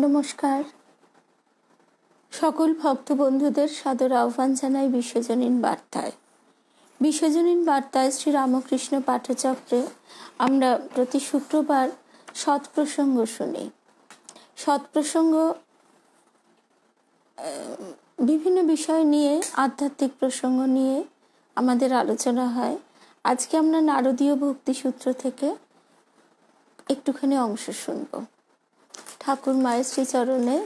নমস্কার। সকল ভক্ত বন্ধুদের সাদর আহ্বান জানাই বিশ্বজনীন বার্তায়। বিশ্বজনীন বার্তায় শ্রী রামকৃষ্ণ পাঠচক্রে আমরা প্রতি শুক্রবার সৎপ্রসঙ্গ শুনি। সৎপ্রসঙ্গ বিভিন্ন বিষয় নিয়ে, আধ্যাত্মিক প্রসঙ্গ নিয়ে আমাদের আলোচনা হয়। আজকে আমরা নারদীয় ভক্তি সূত্র থেকে একটুখানি অংশ শুনব। ঠাকুর মায়ের শ্রীচরণে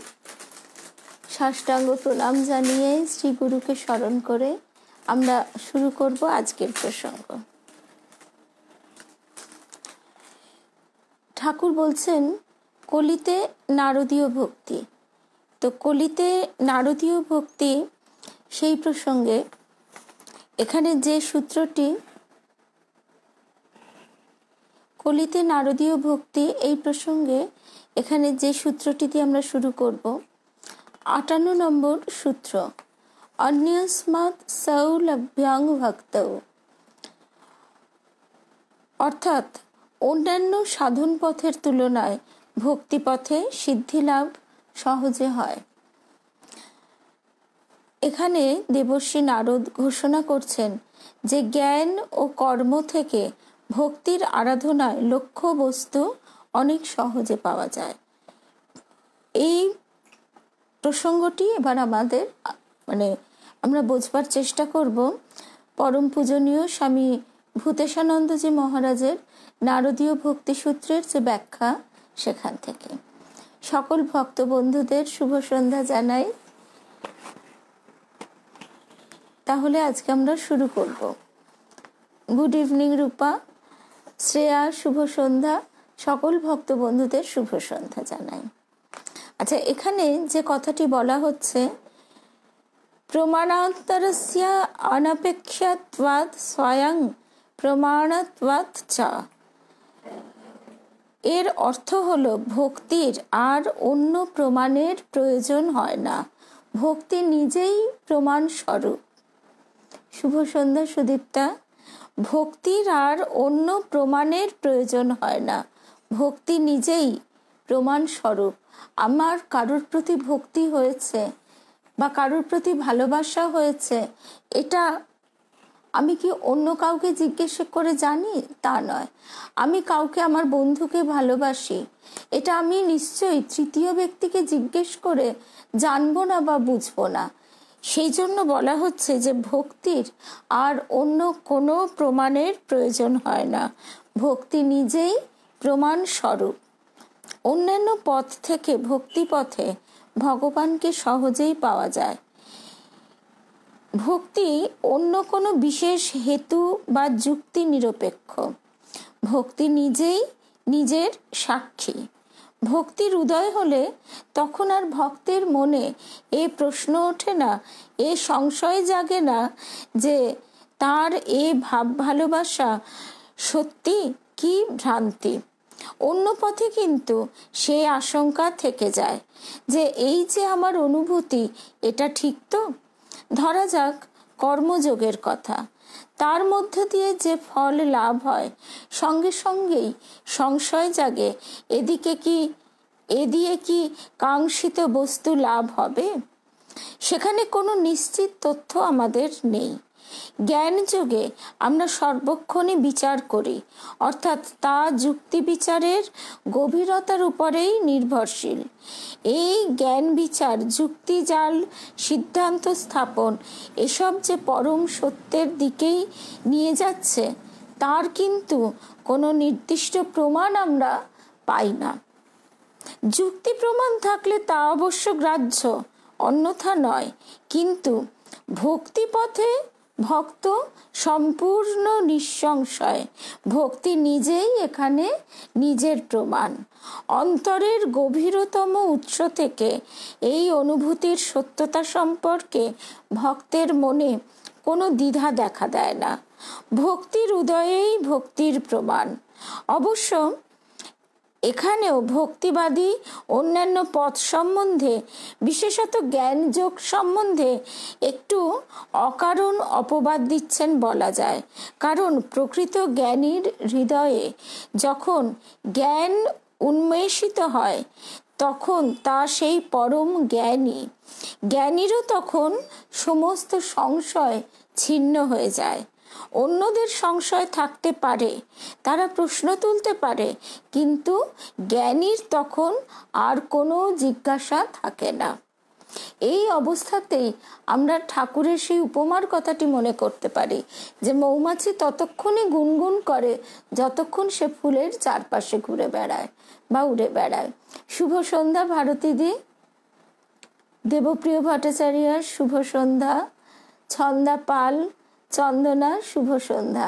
সাষ্টাঙ্গ প্রণাম জানিয়ে শ্রী গুরুকে স্মরণ করে আমরা শুরু করব আজকের প্রসঙ্গ। ঠাকুর বলছেন কলিতে নারদীয় ভক্তি। তো কলিতে নারদীয় ভক্তি, সেই প্রসঙ্গে এখানে যে সূত্রটি, কলিতে নারদীয় ভক্তি, এই প্রসঙ্গে এখানে যে সূত্রটি দিয়ে আমরা শুরু করব, 58 নম্বর সূত্র, অন্যস্মাৎ সৌলভ্যাং ভক্তৌ, অর্থাৎ অন্যান্য সাধন পথের তুলনায় ভক্তিপথে সিদ্ধি লাভ সহজে হয়। এখানে দেবর্ষি নারদ ঘোষণা করছেন যে জ্ঞান ও কর্ম থেকে ভক্তির আরাধনায় লক্ষ্য বস্তু অনেক সহজে পাওয়া যায়। এই প্রসঙ্গটি এবার আমাদের আমরা বোঝবার চেষ্টা করব পরম পূজনীয় স্বামী ভূতেশানন্দজি মহারাজের নারদীয় ভক্তি সূত্রের যে ব্যাখ্যা, সেখান থেকে। সকল ভক্ত বন্ধুদের শুভ সন্ধ্যা জানাই। তাহলে আজকে আমরা শুরু করব। গুড ইভিনিং রূপা, শ্রেয়া, শুভ সন্ধ্যা। সকল ভক্ত বন্ধুদের শুভ সন্ধ্যা জানাই। আচ্ছা, এখানে যে কথাটি বলা হচ্ছে, প্রমাণান্তরস্য অনপেক্ষাত্বাৎ স্বয়ং প্রমাণত্বাৎ চ, এর অর্থ হলো ভক্তির আর অন্য প্রমাণের প্রয়োজন হয় না, ভক্তি নিজেই প্রমাণ স্বরূপ। শুভ সন্ধ্যা সুদীপ্তা। ভক্তির আর অন্য প্রমাণের প্রয়োজন হয় না, ভক্তি নিজেই প্রমাণ স্বরূপ। আমার কারোর প্রতি ভক্তি হয়েছে বা কারোর প্রতি ভালোবাসা হয়েছে, এটা আমি কি অন্য কাউকে জিজ্ঞেস করে জানি? তা নয়। আমি কাউকে, আমার বন্ধুকে ভালোবাসি, এটা আমি নিশ্চয়ই তৃতীয় ব্যক্তিকে জিজ্ঞেস করে জানবো না বা বুঝবো না। সেই জন্য বলা হচ্ছে যে ভক্তির আর অন্য কোনো প্রমাণের প্রয়োজন হয় না, ভক্তি নিজেই প্রমাণ স্বরূপ। অন্যান্য পথ থেকে ভক্তি পথে ভগবানকে সহজেই পাওয়া যায়। ভক্তি অন্য কোনো বিশেষ হেতু বা যুক্তি নিরপেক্ষ। ভক্তি নিজেই নিজের সাক্ষী। ভক্তির উদয় হলে তখন আর ভক্তের মনে এ প্রশ্ন ওঠে না, এ সংশয় জাগে না যে তার এ ভাব ভালোবাসা সত্যি কি ভ্রান্তি। অন্য পথে কিন্তু সে আশঙ্কা থেকে যায় যে এই যে আমার অনুভূতি, এটা ঠিক তো? ধরা যাক কর্মযোগের কথা, তার মধ্য দিয়ে যে ফল লাভ হয়, সঙ্গে সঙ্গেই সংশয় জাগে, এ দিয়ে কি কাঙ্ক্ষিত বস্তু লাভ হবে? সেখানে কোনো নিশ্চিত তথ্য আমাদের নেই। জ্ঞান যোগে আমরা সর্বক্ষণই বিচার করি, অর্থাৎ তা যুক্তি বিচারের গভীরতার উপরেই নির্ভরশীল। এই জ্ঞান বিচার, যুক্তি জাল, সিদ্ধান্ত স্থাপন, এসব যে পরম সত্যের দিকেই নিয়ে যাচ্ছে, তার কিন্তু কোনো নির্দিষ্ট প্রমাণ আমরা পাই না। যুক্তি প্রমাণ থাকলে তা অবশ্য গ্রাহ্য, অন্যথা নয়। কিন্তু ভক্তিপথে ভক্ত সম্পূর্ণ নিঃসংশয়। ভক্তি নিজেই এখানে নিজের প্রমাণ। অন্তরের গভীরতম উৎস থেকে এই অনুভূতির সত্যতা সম্পর্কে ভক্তের মনে কোনো দ্বিধা দেখা দেয় না। ভক্তির উদয়েই ভক্তির প্রমাণ। অবশ্য এখানেও ভক্তিবাদী অন্যান্য পথ সম্বন্ধে, বিশেষত জ্ঞান যোগ সম্বন্ধে একটু অকারণ অপবাদ দিচ্ছেন বলা যায়। কারণ প্রকৃত জ্ঞানীর হৃদয়ে যখন জ্ঞান উন্মেষিত হয়, তখন তা সেই পরম জ্ঞানী। জ্ঞানীরও তখন সমস্ত সংশয় ছিন্ন হয়ে যায়। অন্যদের সংশয় থাকতে পারে, তারা প্রশ্ন তুলতে পারে, কিন্তু জ্ঞানীর তখন আর কোনো জিজ্ঞাসা থাকে না। এই অবস্থাতেই আমরা ঠাকুরের সেই উপমার কথাটি মনে করতে পারি যে মৌমাছি ততক্ষণে গুনগুন করে যতক্ষণ সে ফুলের চারপাশে ঘুরে বেড়ায় বা উড়ে বেড়ায়। শুভ সন্ধ্যা ভারতীদি। দেবপ্রিয় ভট্টাচার্য শুভ সন্ধ্যা। ছন্দা পাল, চন্দনা শুভ সন্ধ্যা।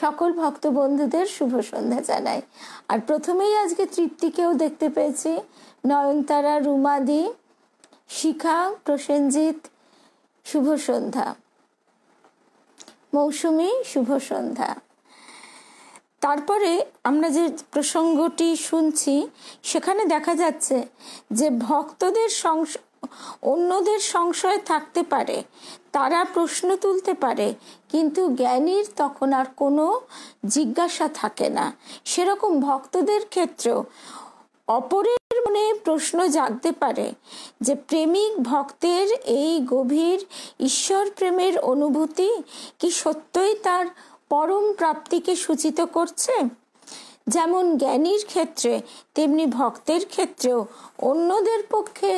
সকল ভক্ত বন্ধুদের শুভ সন্ধ্যা জানাই। আর প্রথমেই আজকে তৃপ্তিকেও দেখতে পেয়েছি, নয়নতারা, রুমাদি, শিখা, প্রসেনজিৎ শুভ সন্ধ্যা, মৌসুমী শুভ সন্ধ্যা। তারপরে আমরা যে প্রসঙ্গটি শুনছি সেখানে দেখা যাচ্ছে যে ভক্তদের অন্যদের সংশয় থাকতে পারে, তারা প্রশ্ন তুলতে পারে, কিন্তু জ্ঞানীর তখন আর কোনো জিজ্ঞাসা থাকে না। সেরকম ভক্তদের ক্ষেত্রেও অপরের মনে প্রশ্ন জাগতে পারে যে প্রেমিক ভক্তের এই গভীর ঈশ্বর প্রেমের অনুভূতি কি সত্যই তার পরম প্রাপ্তিকে সূচিত করছে। যেমন জ্ঞানীর ক্ষেত্রে তেমনি ভক্তের ক্ষেত্রেও অন্যদের পক্ষে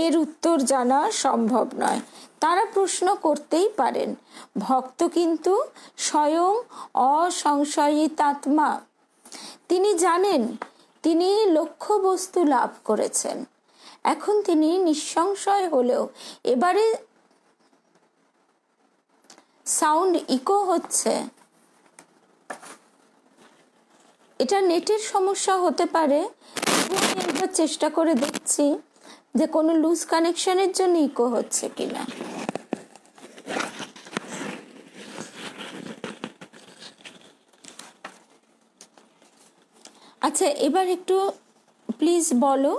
এর উত্তর জানা সম্ভব নয়। তারা প্রশ্ন করতেই পারেন। ভক্ত কিন্তু স্বয়ং অসংশয়িতাত্মা। তিনি জানেন তিনি লক্ষ্য বস্তু লাভ করেছেন। এখন তিনি নিঃসংশয় হলেও এবারে সাউন্ড ইকো হচ্ছে, এটা নেটের সমস্যা হতে পারে। আমি একবার চেষ্টা করে দেখছি যে কোনো লুজ কানেকশনের জন্য ইকো হচ্ছে কিনা। আচ্ছা, এবার একটু প্লিজ বলো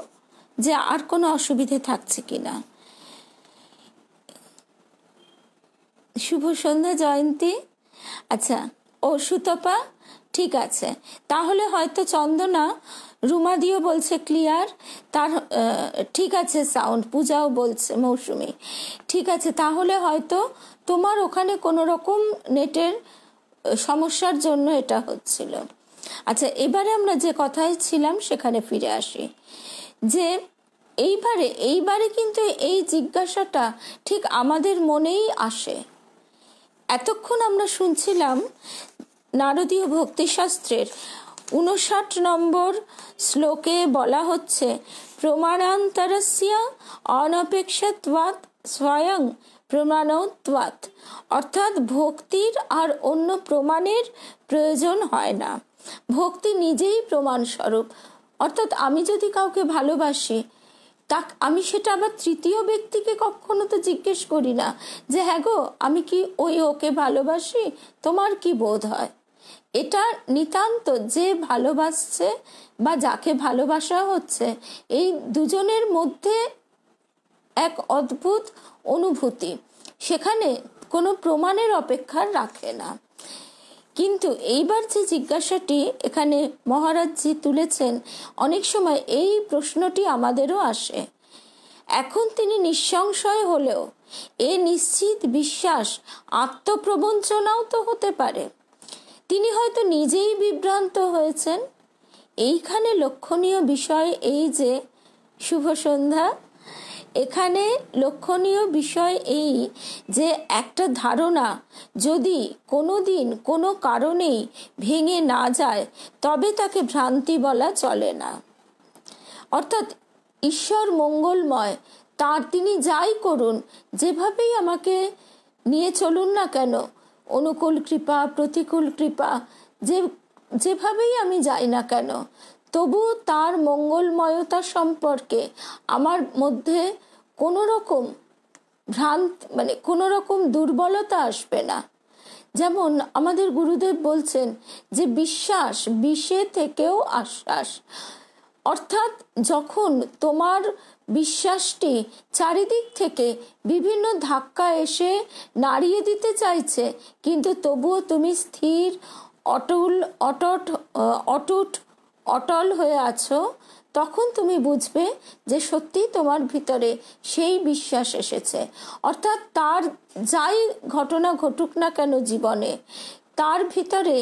যে আর কোনো অসুবিধে থাকছে কিনা। শুভ সন্ধ্যা জয়ন্তী। আচ্ছা, ও সুতপা, ঠিক আছে। তাহলে হয়তো চন্দনা, রুমাদিও বলছে ক্লিয়ার, তার ঠিক আছে সাউন্ড, পূজাও বলছে, মৌসুমী ঠিক আছে। তাহলে হয়তো তোমার ওখানে কোনো রকম নেটের সমস্যার জন্য এটা হচ্ছিল। আচ্ছা, এবারে আমরা যে কথায় ছিলাম সেখানে ফিরে আসি যে এইবারে কিন্তু এই জিজ্ঞাসাটা ঠিক আমাদের মনেই আসে। এতক্ষণ আমরা শুনছিলাম নারদীয় ভক্তিশাস্ত্রের 59 নম্বর শ্লোকে বলা হচ্ছে প্রমাণান্তরস্য অনপেক্ষত্বাৎ স্বয়ং প্রমাণত্বাৎ, অর্থাৎ ভক্তির আর অন্য প্রমাণের প্রয়োজন হয় না। ভক্তি নিজেই প্রমাণ স্বরূপ। অর্থাৎ আমি যদি কাউকে ভালোবাসি, আমি সেটা আবার তৃতীয় ব্যক্তিকে কখনো তো জিজ্ঞেস করি না যে হ্যাঁ গো আমি কি ওকে ভালোবাসি, তোমার কি বোধ হয়। এটা নিতান্ত যে ভালোবাসছে বা যাকে ভালোবাসা হচ্ছে এই দুজনের মধ্যে এক অদ্ভুত অনুভূতি, সেখানে কোনো প্রমাণের অপেক্ষা রাখে না। কিন্তু এইবার যে জিজ্ঞাসাটি এখানে মহারাজজি তুলেছেন, অনেক সময় এই প্রশ্নটি আমাদেরও আসে। এখন তিনি নিঃসংশয় হলেও এ নিশ্চিত বিশ্বাস আত্মপ্রবঞ্চনাও তো হতে পারে। তিনি হয়তো নিজেই বিভ্রান্ত হয়েছেন। এইখানে লক্ষণীয় বিষয় এই যে, শুভ সন্ধ্যা, এখানে লক্ষণীয় বিষয় এই যে একটা ধারণা যদি কোনোদিন কোনো কারণেই ভেঙে না যায় তবে তাকে ভ্রান্তি বলা চলে না। অর্থাৎ ঈশ্বর মঙ্গলময়, তার তিনি যাই করুন, যেভাবেই আমাকে নিয়ে চলুন না কেন, অনুকূল কৃপা প্রতিকূল কৃপা যেভাবেই আমি যাই না কেন, তবু তার মঙ্গলময়তা সম্পর্কে আমার মধ্যে কোনো রকম কোনো রকম দুর্বলতা আসবে না। যেমন আমাদের গুরুদেব বলছেন যে বিশ্বাস বিষে থেকেও আশ্বাস। অর্থাৎ যখন তোমার বিশ্বাসটি চারিদিক থেকে বিভিন্ন ধাক্কা এসে নাড়িয়ে দিতে চাইছে, কিন্তু তবুও তুমি স্থির, অটুট অটল হয়ে আছো, তখন তুমি বুঝবে যে সত্যি তোমার ভিতরে সেই বিশ্বাস এসেছে। অর্থাৎ তার যাই ঘটনা ঘটুক না কেন জীবনে, তার ভিতরে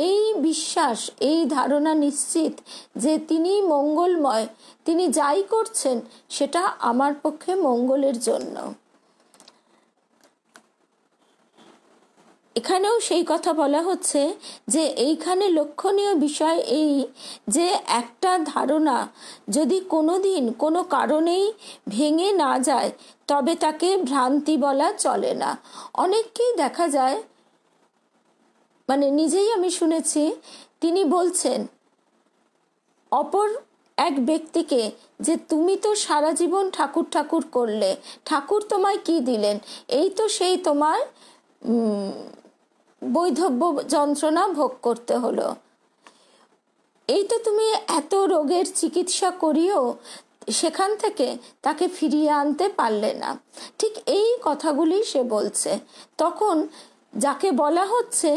এই বিশ্বাস, এই ধারণা নিশ্চিত যে তিনি মঙ্গলময়, তিনি যাই করছেন সেটা আমার পক্ষে মঙ্গলের জন্য। এখানেও সেই কথা বলা হচ্ছে যে এইখানে লক্ষণীয় বিষয় এই যে একটা ধারণা যদি কোনোদিন কোনো কারণেই ভেঙে না যায় তবে তাকে ভ্রান্তি বলা চলে না। অনেককেই দেখা যায়, মানে নিজেই আমি শুনেছি, তিনি বলছেন অপর এক ব্যক্তিকে যে তুমি তো সারা জীবন ঠাকুর ঠাকুর করলে, ঠাকুর তোমায় কি দিলেন? এই তো সেই তোমার বৈধব্য যন্ত্রণা ভোগ করতে হলো, এই তো তুমি এত রোগের চিকিৎসা করিও সেখান থেকে তাকে ফিরিয়ে আনতে পারলে না। ঠিক এই কথাগুলি সে বলছে। তখন যাকে বলা হচ্ছে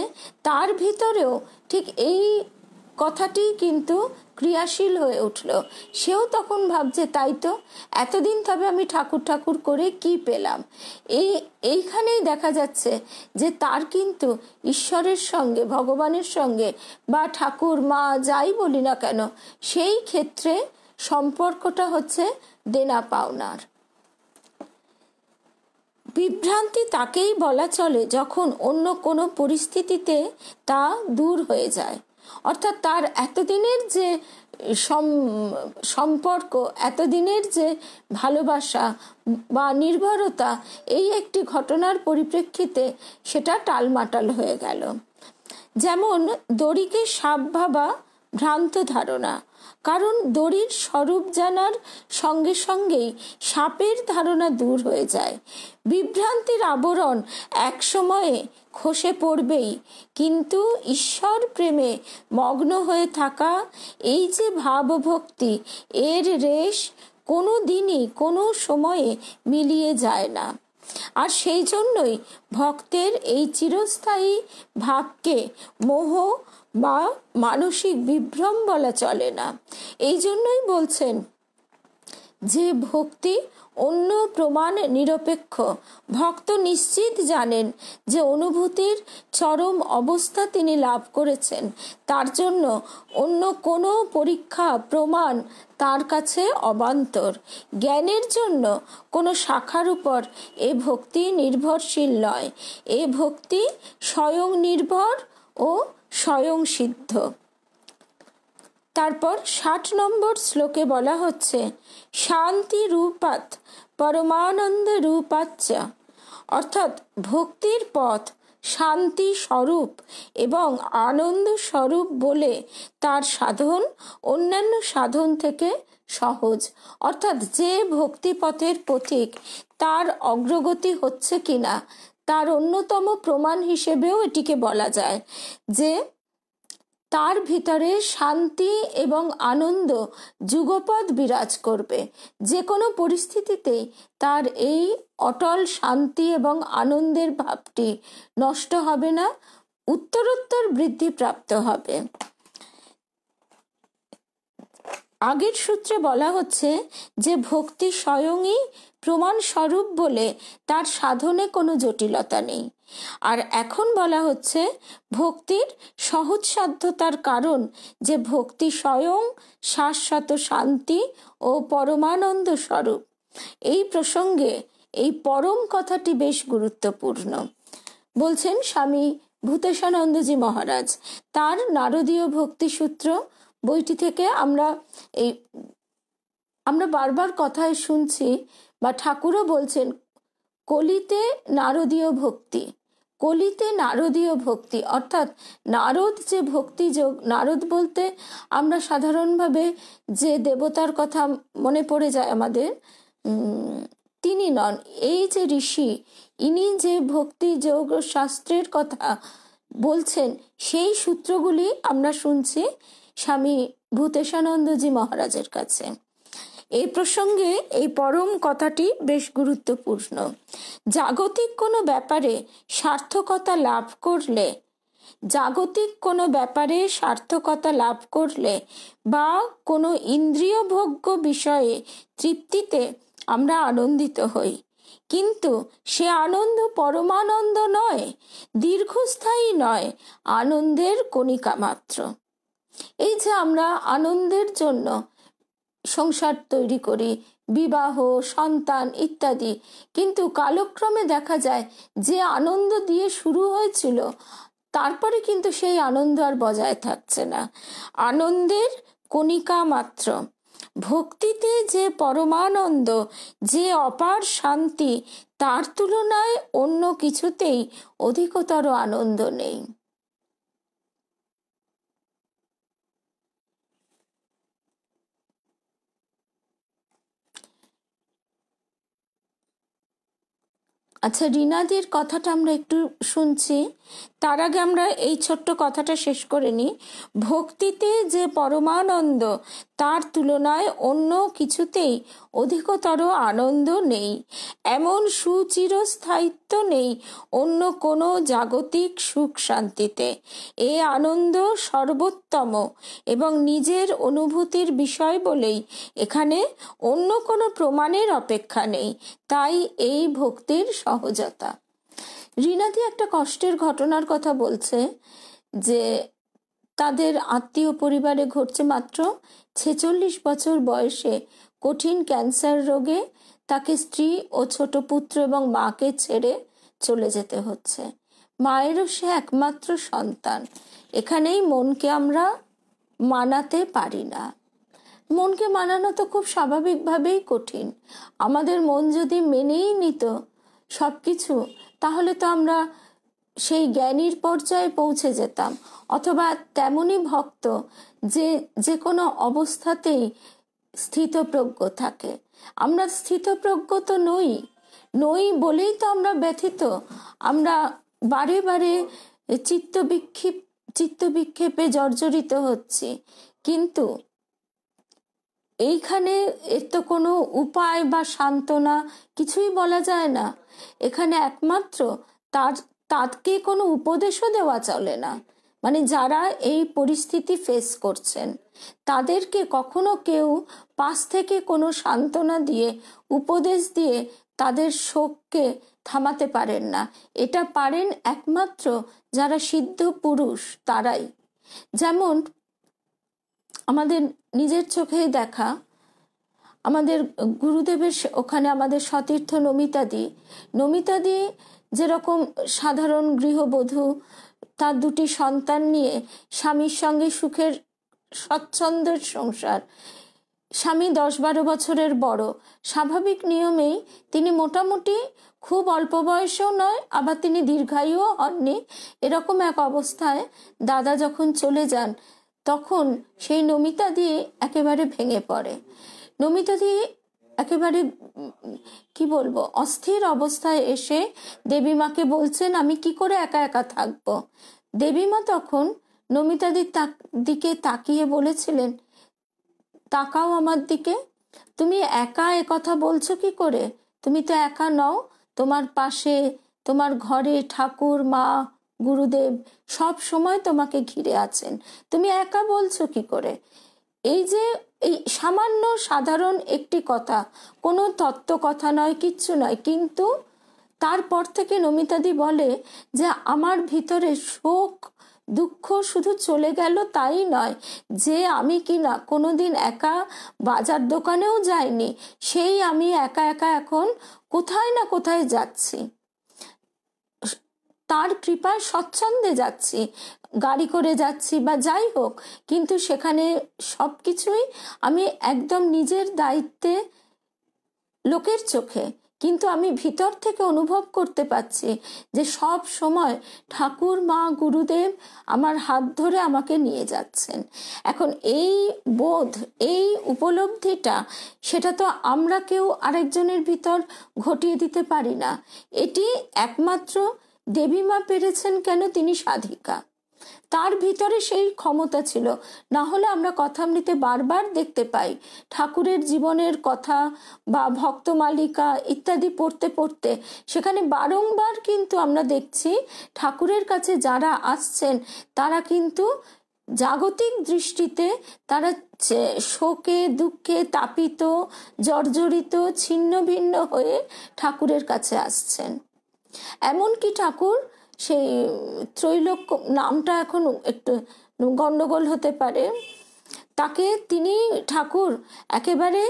তার ভিতরেও ঠিক এই কথাটি কিন্তু ক্রিয়াশীল হয়ে উঠল। সেও তখন ভাবছে তাই তো, এতদিন তবে আমি ঠাকুর ঠাকুর করে কি পেলাম? এইখানেই দেখা যাচ্ছে যে তার কিন্তু ঈশ্বরের সঙ্গে, ভগবানের সঙ্গে বা ঠাকুর মা যাই বলি না কেন, সেই ক্ষেত্রে সম্পর্কটা হচ্ছে দেনা পাওনার। বিভ্রান্তি তাকেই বলা চলে যখন অন্য কোনো পরিস্থিতিতে তা দূর হয়ে যায়। অর্থাৎ তার এতদিনের যে সম্পর্ক, এতদিনের যে ভালোবাসা বা নির্ভরতা, এই একটি ঘটনার পরিপ্রেক্ষিতে সেটা টালমাটাল হয়ে গেল। যেমন দড়িকে সাপ ভাবা ভ্রান্ত ধারণা, কারণ দড়ির স্বরূপ জানার সঙ্গে সঙ্গেই সাপের ধারণা দূর হয়ে যায়। বিভ্রান্তির আবরণ এক সময়ে খসে পড়বেই, কিন্তু ঈশ্বর প্রেমে মগ্ন হয়ে থাকা এই যে ভাবভক্তি, এর রেশ কোনো দিনই কোনো সময়ে মিলিয়ে যায় না। আর সেই জন্যই ভক্তের এই চিরস্থায়ী ভাবকে মোহ বা মানসিক বিভ্রম বলা চলে না। এই জন্যই বলছেন যে ভক্তি অন্য প্রমাণ নিরপেক্ষ। ভক্ত নিশ্চিত জানেন যে অনুভূতির চরম অবস্থা তিনি লাভ করেছেন, তার জন্য অন্য কোনো পরীক্ষা প্রমাণ তার কাছে অবান্তর। জ্ঞানের জন্য কোনো শাখার উপর এ ভক্তি নির্ভরশীল নয়, এ ভক্তি স্বয়ং নির্ভর ও স্বয়ং সিদ্ধ। তারপর 60 নম্বর শ্লোকে বলা হচ্ছে শান্তি রূপাত পরমানন্দ রূপাচ্চ, অর্থাৎ ভক্তির পথ শান্তি স্বরূপ এবং আনন্দ স্বরূপ বলে তার সাধন অন্যান্য সাধন থেকে সহজ। অর্থাৎ যে ভক্তি পথের পথিক তার অগ্রগতি হচ্ছে কিনা তার অন্যতম প্রমাণ হিসেবেও এটিকে বলা যায় যে তার ভিতরে শান্তি এবং আনন্দ যুগপৎ বিরাজ করবে। যে কোনো পরিস্থিতিতে তার এই অটল শান্তি এবং আনন্দের ভাবটি নষ্ট হবে না, উত্তরোত্তর বৃদ্ধিপ্রাপ্ত হবে। আগের সূত্রে বলা হচ্ছে যে ভক্তি স্বয়ংই প্রমাণ স্বরূপ বলে তার সাধনে কোনো জটিলতা নেই। আর এখন বলা হচ্ছে ভক্তির সহজসাধ্যতার কারণ যে ভক্তি স্বয়ং শাশ্বত শান্তি ও পরমানন্দ স্বরূপ। এই প্রসঙ্গে এই পরম কথাটি বেশ গুরুত্বপূর্ণ। বলছেন স্বামী ভূতেশানন্দজি মহারাজ তার নারদীয় ভক্তি সূত্র বইটি থেকে আমরা বারবার কথায় শুনছি বা ঠাকুরও বলছেন কলিতে নারদীয় ভক্তি, কলিতে নারদীয় ভক্তি, অর্থাৎ নারদ যে ভক্তি যোগ, নারদ বলতে আমরা সাধারণভাবে যে দেবতার কথা মনে পড়ে যায় আমাদের, তিনি নন, এই যে ঋষি, ইনি যে ভক্তি যোগ শাস্ত্রের কথা বলছেন সেই সূত্রগুলি আমরা শুনছি স্বামী ভূতেশানন্দজি মহারাজের কাছে। এই প্রসঙ্গে এই পরম কথাটি বেশ গুরুত্বপূর্ণ। জাগতিক কোনো ব্যাপারে সার্থকতা লাভ করলে জাগতিক কোনো ব্যাপারে সার্থকতা লাভ করলে বা কোনো ইন্দ্রিয় ভোগ্য বিষয়ে তৃপ্তিতে আমরা আনন্দিত হই, কিন্তু সে আনন্দ পরমানন্দ নয়, দীর্ঘস্থায়ী নয়, আনন্দের কণিকা মাত্র। এই যে আমরা আনন্দের জন্য সংসার তৈরি করি, বিবাহ, সন্তান ইত্যাদি, কিন্তু কালক্রমে দেখা যায় যে আনন্দ দিয়ে শুরু হয়েছিল তারপরে কিন্তু সেই আনন্দ আর বজায় থাকছে না, আনন্দের কণিকা মাত্র। ভক্তিতে যে পরমানন্দ, যে অপার শান্তি, তার তুলনায় অন্য কিছুতেই অধিকতর আনন্দ নেই। আচ্ছা, রিনাদির কথাটা আমরা একটু শুনছি, তার আগে আমরা এই ছোট্ট কথাটা শেষ করে নিই। ভক্তিতে যে পরমানন্দ, তার তুলনায় অন্য কিছুতেই অধিকতর আনন্দ নেই, এমন সুচিরস্থায়িত্ব নেই অন্য কোনো জাগতিক সুখ শান্তিতে। এ আনন্দ সর্বোত্তম এবং নিজের অনুভূতির বিষয় বলেই এখানে অন্য কোনো প্রমাণের অপেক্ষা নেই, তাই এই ভক্তির সহজতা। রিনাদি একটা কষ্টের ঘটনার কথা বলছে যে তাদের আত্মীয় পরিবারে ঘটছে, মাত্র 46 বছর বয়সে কঠিন ক্যান্সার রোগে তাকে স্ত্রী ও ছোট পুত্র এবং মাকে ছেড়ে চলে যেতে হচ্ছে। মায়েরও সে একমাত্র সন্তান। এখানেই মনকে আমরা মানাতে পারি না। মনকে মানানো তো খুব স্বাভাবিকভাবেই কঠিন। আমাদের মন যদি মেনেই নিত সবকিছু, তাহলে তো আমরা সেই জ্ঞানীর পর্যায়ে পৌঁছে যেতাম, অথবা তেমনই ভক্ত যে যে কোনো অবস্থাতেই স্থিতপ্রজ্ঞ থাকে। আমরা স্থিতপ্রজ্ঞ তো নই বলেই তো আমরা ব্যথিত। আমরা বারে বারে চিত্তবিক্ষেপে জর্জরিত হচ্ছি, কিন্তু এইখানে এর তো কোনো উপায় বা সান্ত্বনা কিছুই বলা যায় না। এখানে একমাত্র তাকে কোনো উপদেশও দেওয়া চলে না। মানে যারা এই পরিস্থিতি ফেস করছেন তাদেরকে কখনো কেউ পাশ থেকে কোনো সান্ত্বনা দিয়ে, উপদেশ দিয়ে তাদের শোককে থামাতে পারেন না। এটা পারেন একমাত্র যারা সিদ্ধ পুরুষ, তারাই। যেমন আমাদের নিজের চোখেই দেখা, আমাদের গুরুদেবের ওখানে আমাদের সতীর্থ নমিতাদি যেরকম সাধারণ গৃহবধূ, তার 2টি সন্তান নিয়ে স্বামীর সঙ্গে সুখের স্বচ্ছন্দের সংসার। স্বামী 10-12 বছরের বড়। স্বাভাবিক নিয়মেই তিনি মোটামুটি খুব অল্প বয়সেও নয়, আবার তিনি দীর্ঘায়ুও হননি। এরকম এক অবস্থায় দাদা যখন চলে যান, তখন সেই নমিতাদি একেবারে ভেঙে পড়ে। নমিতাদি একেবারে কি বলবো, অস্থির অবস্থায় এসে দেবীমাকে বলছেন, আমি কি করে একা একা থাকবো। দেবীমা তখন নমিতাদির দিকে তাকিয়ে বলেছিলেন, তাকাও আমার দিকে, তুমি একা কথা বলছো কি করে? তুমি তো একা নও, তোমার পাশে, তোমার ঘরে ঠাকুর, মা, গুরুদেব সব সময় তোমাকে ঘিরে আছেন, তুমি একা বলছো কি করে? এই যে এই সামান্য সাধারণ একটি কথা, কোনো তত্ত্ব কথা নয়, কিচ্ছু নয়, কিন্তু তারপর থেকে নমিতাদি বলে যে আমার ভিতরে শোক দুঃখ শুধু চলে গেল তাই নয়, যে আমি কিনা কোনোদিন একা বাজার দোকানেও যাইনি, সেই আমি একা একা এখন কোথায় না কোথায় যাচ্ছি, তার কৃপায় স্বচ্ছন্দে যাচ্ছি, গাড়ি করে যাচ্ছি বা যাই হোক, কিন্তু সেখানে সবকিছুই আমি একদম নিজের দায়িত্বে, লোকের চোখে, কিন্তু আমি ভিতর থেকে অনুভব করতে পারছি যে সব সময় ঠাকুর, মা, গুরুদেব আমার হাত ধরে আমাকে নিয়ে যাচ্ছেন। এখন এই বোধ, এই উপলব্ধিটা, সেটা তো আমরা কেউ আরেকজনের ভিতর ঘটিয়ে দিতে পারি না। এটি একমাত্র দেবীমা পেরেছেন। কেন? তিনি সাধিকা, তার ভিতরে সেই ক্ষমতা ছিল। না হলে আমরা কথামৃতে বারবার দেখতে পাই ঠাকুরের জীবনের কথা বা ভক্তমালিকা ইত্যাদি পড়তে পড়তে সেখানে বারংবার কিন্তু আমরা দেখছি ঠাকুরের কাছে যারা আসছেন তারা কিন্তু জাগতিক দৃষ্টিতে তারা শোকে দুঃখে তাপিত জর্জরিত ছিন্ন ভিন্ন হয়ে ঠাকুরের কাছে আসছেন। এমনকি ঠাকুর সেই ত্রৈলোক্য নামটা এখন একটু গন্ডগোল হতে পারে, তাকে তিনি ঠাকুর একেবারে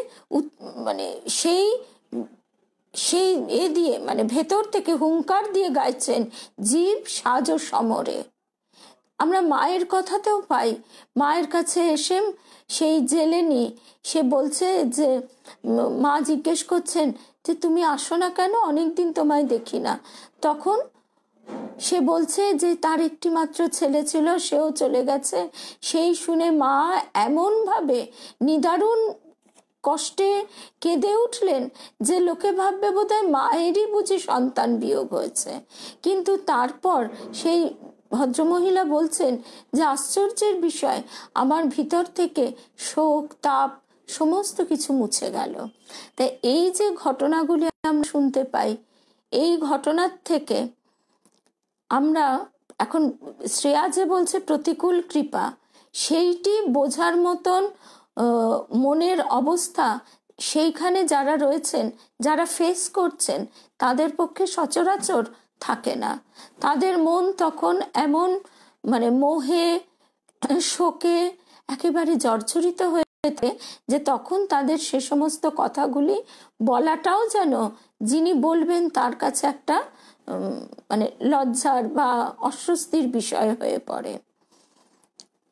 মানে সেই সেই দিয়ে মানে ভেতর থেকে হুঙ্কার দিয়ে গাইছেন, জীব সাজ সমরে। আমরা মায়ের কথাতেও পাই, মায়ের কাছে এসে সেই জেলেনি সে বলছে যে মা জিজ্ঞেস করছেন যে তুমি আসো না কেন, অনেকদিন তোমায় দেখি না। তখন সে বলছে যে তার একটি মাত্র ছেলে ছিল, সেও চলে গেছে। সেই শুনে মা এমন ভাবে নিদারুণ কষ্টে কেঁদে উঠলেন যে লোকে ভাববে বোধহয় মায়েরই বুঝি সন্তান বিয়োগ হয়েছে। কিন্তু তারপর সেই ভদ্রমহিলা বলছেন যে আশ্চর্যের বিষয়, আমার ভিতর থেকে শোক তাপ সমস্ত কিছু মুছে গেল। তাই এই যে ঘটনাগুলি আমরা শুনতে পাই, এই ঘটনার থেকে আমরা এখন শ্রেয়া যে বলছে প্রতিকূল কৃপা, সেইটি বোঝার মতন মনের অবস্থা সেইখানে যারা রয়েছেন, যারা ফেস করছেন, তাদের পক্ষে সচরাচর থাকে না। তাদের মন তখন এমন মানে মোহে শোকে একেবারে জর্জরিত হয়ে যে তখন তাদের সে সমস্ত কথাগুলি বলাটাও যেন যিনি বলবেন তার কাছে একটা মানে লজ্জার বা অস্বস্তির বিষয় হয়ে পড়ে।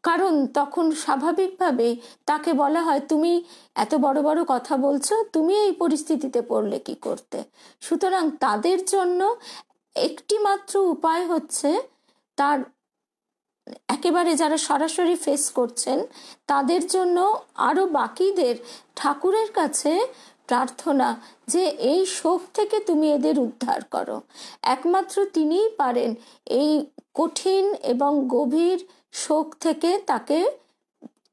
কারণ তখন স্বাভাবিকভাবে তাকে বলা হয় তুমি এত বড় বড় কথা বলছো, তুমি এই পরিস্থিতিতে পড়লে কি করতে। সুতরাং তাদের জন্য একটি মাত্র উপায় হচ্ছে তার একেবারে যারা সরাসরি ফেস করছেন তাদের জন্য আরো বাকিদের ঠাকুরের কাছে প্রার্থনা যে এই শোক থেকে তুমি এদের উদ্ধার করো। একমাত্র তিনিই পারেন এই কঠিন এবং গভীর শোক থেকে তাকে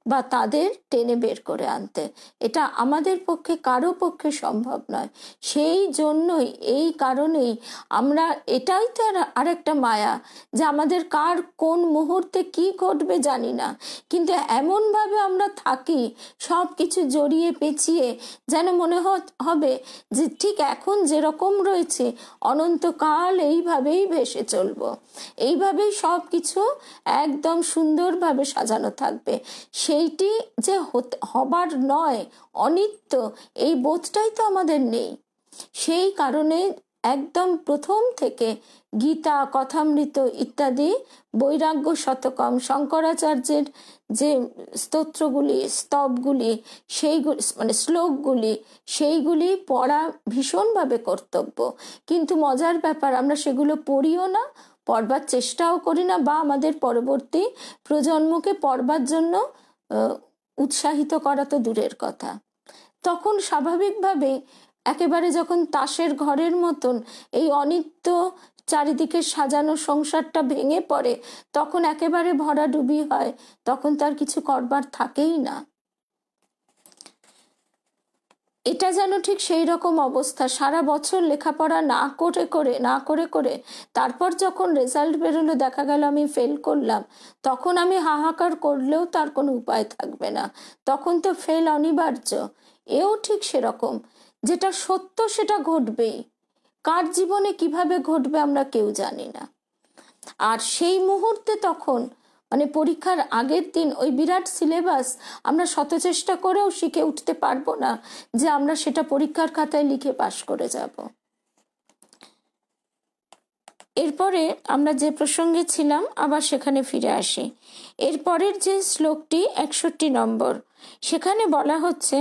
বা তাদের টেনে বের করে আনতে। এটা আমাদের পক্ষে কারো পক্ষে সম্ভব নয়। সেই জন্যই এই কারণেই আমরা, এটাই তো আরেকটা মায়া যে আমাদের কার কোন মুহূর্তে কি ঘটবে জানি না, কিন্তু এমন ভাবে আমরা থাকি সব কিছু জড়িয়ে পেঁচিয়ে, যেন মনে হবে যে ঠিক এখন যেরকম রয়েছে অনন্তকাল এইভাবেই ভেসে চলবো, এইভাবেই সব কিছু একদম সুন্দরভাবে সাজানো থাকবে। সেইটি যে হবার নয়, অনিত্য, এই বোধটাই তো আমাদের নেই। সেই কারণে একদম প্রথম থেকে গীতা, কথামৃত ইত্যাদি, বৈরাগ্য শতকম, শঙ্করাচার্যের যে স্তোত্রগুলি, স্তবগুলি, সেইগুলি মানে শ্লোকগুলি, সেইগুলি পড়া ভীষণভাবে কর্তব্য। কিন্তু মজার ব্যাপার, আমরা সেগুলো পড়িও না, পড়বার চেষ্টাও করি না, বা আমাদের পরবর্তী প্রজন্মকে পড়বার জন্য উৎসাহিত করা তো দূরের কথা। তখন স্বাভাবিকভাবে একেবারে যখন তাসের ঘরের মতন এই অনিত্য চারিদিকে সাজানো সংসারটা ভেঙে পড়ে, তখন একেবারে ভরাডুবি হয়, তখন তার কিছু করবার থাকেই না। এটা যেন ঠিক সেই রকম অবস্থা। সারা বছর লেখাপড়া না করে করে তারপর যখন রেজাল্ট বেরোলো, দেখা গেল আমি ফেল করলাম, তখন আমি হাহাকার করলেও তার কোনো উপায় থাকবে না, তখন তো ফেল অনিবার্য। এও ঠিক সেরকম, যেটা সত্য সেটা ঘটবেই, কার জীবনে কিভাবে ঘটবে আমরা কেউ জানি না। আর সেই মুহূর্তে তখন মানে পরীক্ষার আগের দিন ওই বিরাট সিলেবাস আমরা শত চেষ্টা করেও শিখে উঠতে পারবো না যে আমরা সেটা পরীক্ষার খাতায় লিখে পাশ করে যাব। এরপরে আমরা যে প্রসঙ্গে ছিলাম আবার সেখানে ফিরে আসি। এরপরের যে শ্লোকটি 61 নম্বর, সেখানে বলা হচ্ছে,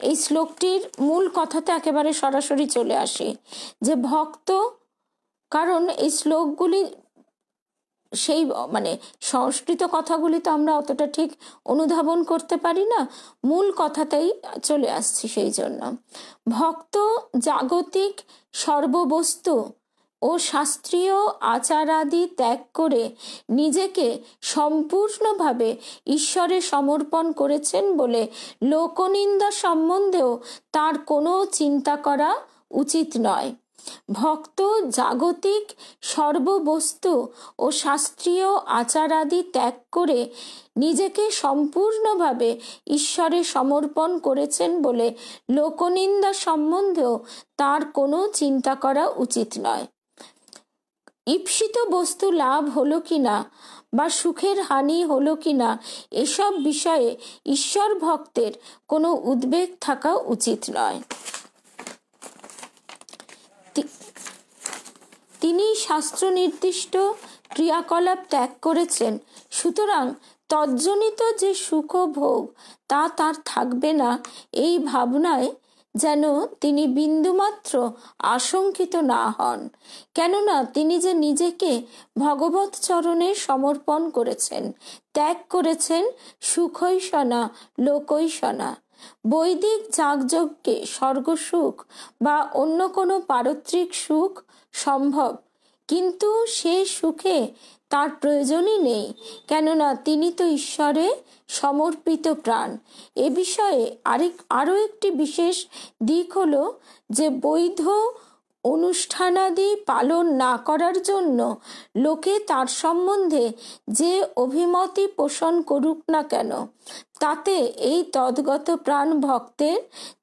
এই শ্লোকটির মূল কথাতে একেবারে সরাসরি চলে আসি যে ভক্ত, কারণ এই শ্লোকগুলি সেই মানে সংস্কৃত কথাগুলি তো আমরা অতটা ঠিক অনুধাবন করতে পারি না, মূল কথাতেই চলে আসছি। সেই জন্য ভক্ত জাগতিক সর্ববস্তু ও শাস্ত্রীয় আচারাদি ত্যাগ করে নিজেকে সম্পূর্ণভাবে ঈশ্বরে সমর্পণ করেছেন বলে লোকনিন্দা সম্বন্ধেও তার কোনো চিন্তা করা উচিত নয়। ভক্ত জাগতিক সর্ববস্তু ও শাস্ত্রীয় আচারাদি ত্যাগ করে নিজেকে সম্পূর্ণভাবে ঈশ্বরে সমর্পণ করেছেন বলে লোকনিন্দা সম্বন্ধেও তার কোনো চিন্তা করা উচিত নয়। ঈপ্সিত বস্তু লাভ হলো কিনা বা সুখের হানি হলো কিনা এসব বিষয়ে ঈশ্বর ভক্তের কোনো উদ্বেগ থাকা উচিত নয়। তিনি শাস্ত্র নির্দিষ্ট ক্রিয়াকলাপ ত্যাগ করেছেন, সুতরাং তজ্জনিত যে সুখ ভোগ তা তার থাকবে না, এই ভাবনায় যেন তিনি বিন্দুমাত্র আশঙ্কিত না হন। কেননা তিনি যে নিজেকে ভগবত চরণে সমর্পণ করেছেন, ত্যাগ করেছেন সুখৈষণা লোকৈষণা। বৈদিক যাগযজ্ঞে স্বর্গসুখ বা অন্য কোনো পারত্রিক সুখ সম্ভব, কিন্তু সে সুখে তার প্রয়োজনই নেই, কেননা তিনি তো ঈশ্বরে সমর্পিত প্রাণ। এ বিষয়ে আরো একটি বিশেষ দিক হলো যে বৈধ অনুষ্ঠানাদি পালন না করার জন্য লোকে তার সম্বন্ধে যে অভিমতি পোষণ করুক না কেন, তাতে এই তদ্গত প্রাণ ভক্তের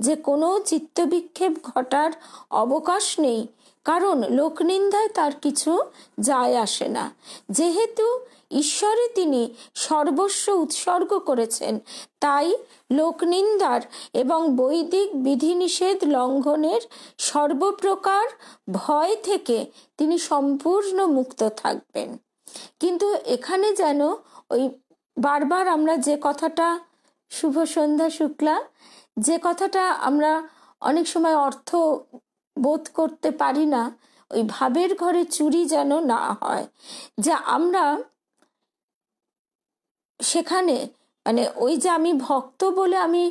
যে কোনো চিত্তবিক্ষেপ ঘটার অবকাশ নেই, কারণ লোকনিন্দায় তার কিছু যায় আসে না। যেহেতু ঈশ্বরে তিনি সর্বস্ব উৎসর্গ করেছেন, তাই লোকনিন্দার এবং বৈদিক বিধিনিষেধ লঙ্ঘনের সর্বপ্রকার ভয় থেকে তিনি সম্পূর্ণ মুক্ত থাকবেন। কিন্তু এখানে যেন ওই বারবার আমরা যে কথাটা, শুভ সন্ধ্যা শুক্লা, যে কথাটা আমরা অনেক সময় অর্থ বোধ করতে পারি না, ওই ভাবের ঘরে চুরি যেন না হয়, যে আমরা সেখানে মানে ওই যে আমি ভক্ত বলে আমি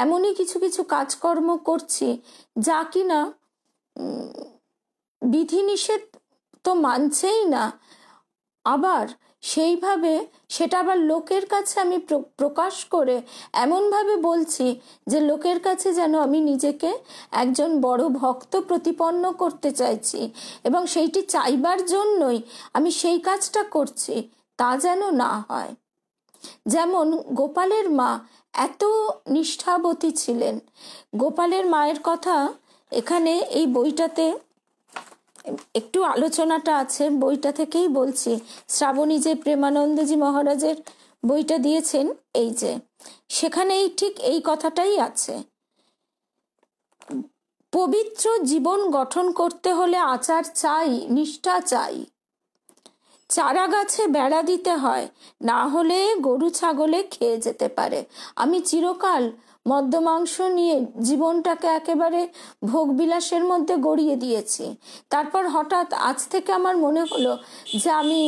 এমনই কিছু কিছু কাজকর্ম করছি যা কিনা বিধিনিষেধ তো মানছেই না, আবার সেইভাবে সেটা আবার লোকের কাছে আমি প্রকাশ করে এমনভাবে বলছি যে লোকের কাছে যেন আমি নিজেকে একজন বড় ভক্ত প্রতিপন্ন করতে চাইছি এবং সেইটি চাইবার জন্যই আমি সেই কাজটা করছি, তা যেন না হয়। যেমন গোপালের মা এত নিষ্ঠাবতী ছিলেন। গোপালের মায়ের কথা এখানে এই বইটাতে একটু আলোচনাটা আছে, বইটা থেকেই বলছি। শ্রাবণী যে প্রেমানন্দজি মহারাজের বইটা দিয়েছেন, এই যে সেখানে ঠিক এই কথাটাই আছে। পবিত্র জীবন গঠন করতে হলে আচার চাই, নিষ্ঠা চাই। চারা গাছে বেড়া দিতে হয়, না হলে গরু ছাগলে খেয়ে যেতে পারে। আমি চিরকাল মদ্য মাংস নিয়ে জীবনটাকে একেবারে ভোগবিলাসের মধ্যে গড়িয়ে দিয়েছি। তারপর হঠাৎ আজ থেকে আমার মনে হলো যে আমি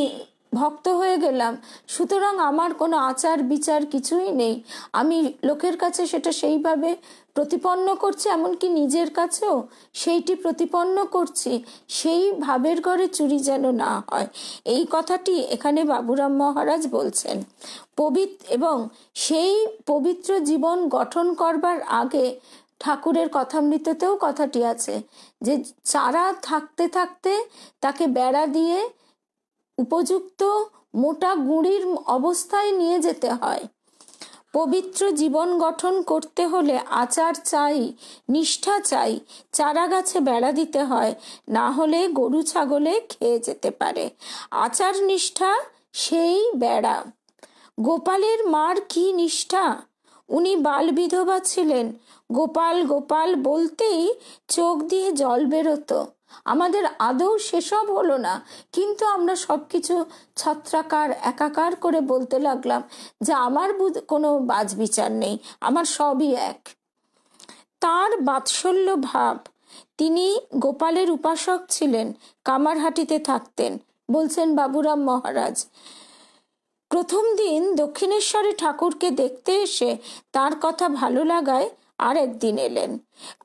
ভক্ত হয়ে গেলাম, সুতরাং আমার কোনো আচার বিচার কিছুই নেই। আমি লোকের কাছে সেটা সেইভাবে প্রতিপন্ন করছি, এমনকি নিজের কাছেও সেইটি প্রতিপন্ন করছি। সেই ভাবের ঘরে চুরি যেন না হয়, এই কথাটি এখানে বাবুরাম মহারাজ বলছেন। এবং সেই পবিত্র জীবন গঠন করবার আগে ঠাকুরের কথামৃততেও কথাটি আছে যে চারা থাকতে থাকতে তাকে বেড়া দিয়ে উপযুক্ত মোটা গুঁড়ির অবস্থায় নিয়ে যেতে হয়। পবিত্র জীবন গঠন করতে হলে আচার চাই, নিষ্ঠা চাই। চারা গাছে বেড়া দিতে হয়, না হলে গরু ছাগলে খেয়ে যেতে পারে। আচার নিষ্ঠা সেই বেড়া। গোপালের মার কি নিষ্ঠা! উনি বাল বিধবা ছিলেন। গোপাল গোপাল বলতেই চোখ দিয়ে জল বেরোতো। আমাদের আদৌ সেসব হলো না, কিন্তু আমরা সবকিছু ছত্রাকার একাকার করে বলতে লাগলাম যে আমার কোনো বাজ বিচার নেই, আমার সবই এক। তার বাৎসল্য ভাব। তিনি গোপালের উপাসক ছিলেন, কামারহাটিতে থাকতেন, বলছেন বাবুরাম মহারাজ। প্রথম দিন দক্ষিণেশ্বরে ঠাকুরকে দেখতে এসে তার কথা ভালো লাগায় আর একদিন এলেন।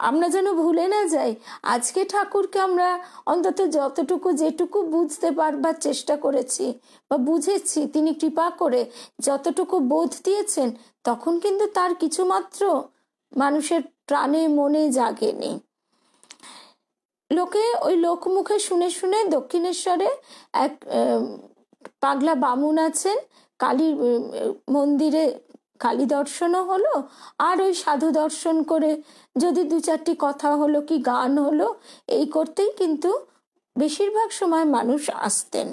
আমরা যেন ভুলে না যাই, আজকে ঠাকুরকে আমরা অন্তত যতটুকু যেটুকু বুঝতে পারবার চেষ্টা করেছি বা বুঝেছি, তিনি কৃপা করে যতটুকু বোধ দিয়েছেন, তখন কিন্তু তার কিছুমাত্র মানুষের প্রাণে মনে জাগেনি। লোকে ওই লোকমুখে শুনে শুনে দক্ষিণেশ্বরে এক পাগলা বামুন আছেন, কালীর মন্দিরে কালী দর্শনও হলো, আর ওই সাধু দর্শন করে যদি দু চারটি কথা হলো কি গান হলো, এই করতেই কিন্তু বেশিরভাগ সময় মানুষ আসতেন।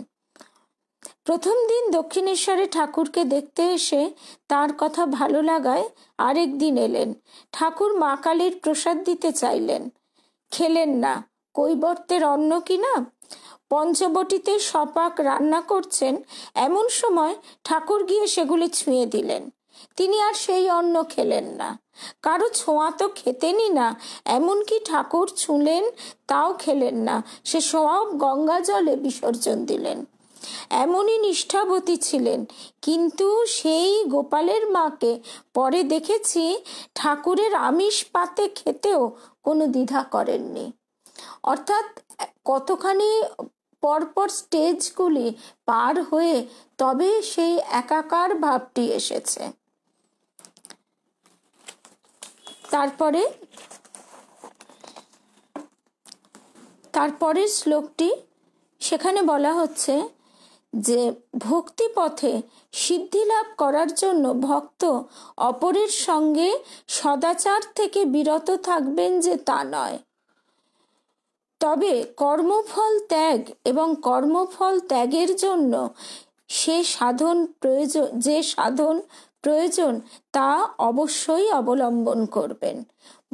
প্রথম দিন দক্ষিণেশ্বরে ঠাকুরকে দেখতে এসে তার কথা ভালো লাগায় আরেক দিন এলেন। ঠাকুর মা কালীর প্রসাদ দিতে চাইলেন, খেলেন না। কৈবর্তের অন্ন কিনা, পঞ্চবটিতে সপাক রান্না করছেন, এমন সময় ঠাকুর গিয়ে সেগুলি ছুঁয়ে দিলেন। তিনি আর সেই অন্ন খেলেন না। কারো ছোঁয়া তো খেতেনই না, এমনকি ঠাকুর ছুঁলেন তাও খেলেন না, সে সব গঙ্গা জলে বিসর্জন দিলেন। এমনই নিষ্ঠাবতী ছিলেন। কিন্তু সেই গোপালের মাকে পরে দেখেছি ঠাকুরের আমিষ পাতে খেতেও কোনো দ্বিধা করেননি। অর্থাৎ কতখানি পরপর স্টেজগুলি পার হয়ে তবে সেই একাকার ভাবটি এসেছে। তারপরের শ্লোকটি, সেখানে বলা হচ্ছে যে ভক্তি পথে সিদ্ধি লাভ করার জন্য ভক্ত অপরের সঙ্গে সদাচার থেকে বিরত থাকবেন যে তা নয়, তবে কর্মফল ত্যাগ এবং কর্মফল ত্যাগের জন্য যে সাধন প্রয়োজন তা অবশ্যই অবলম্বন করবেন।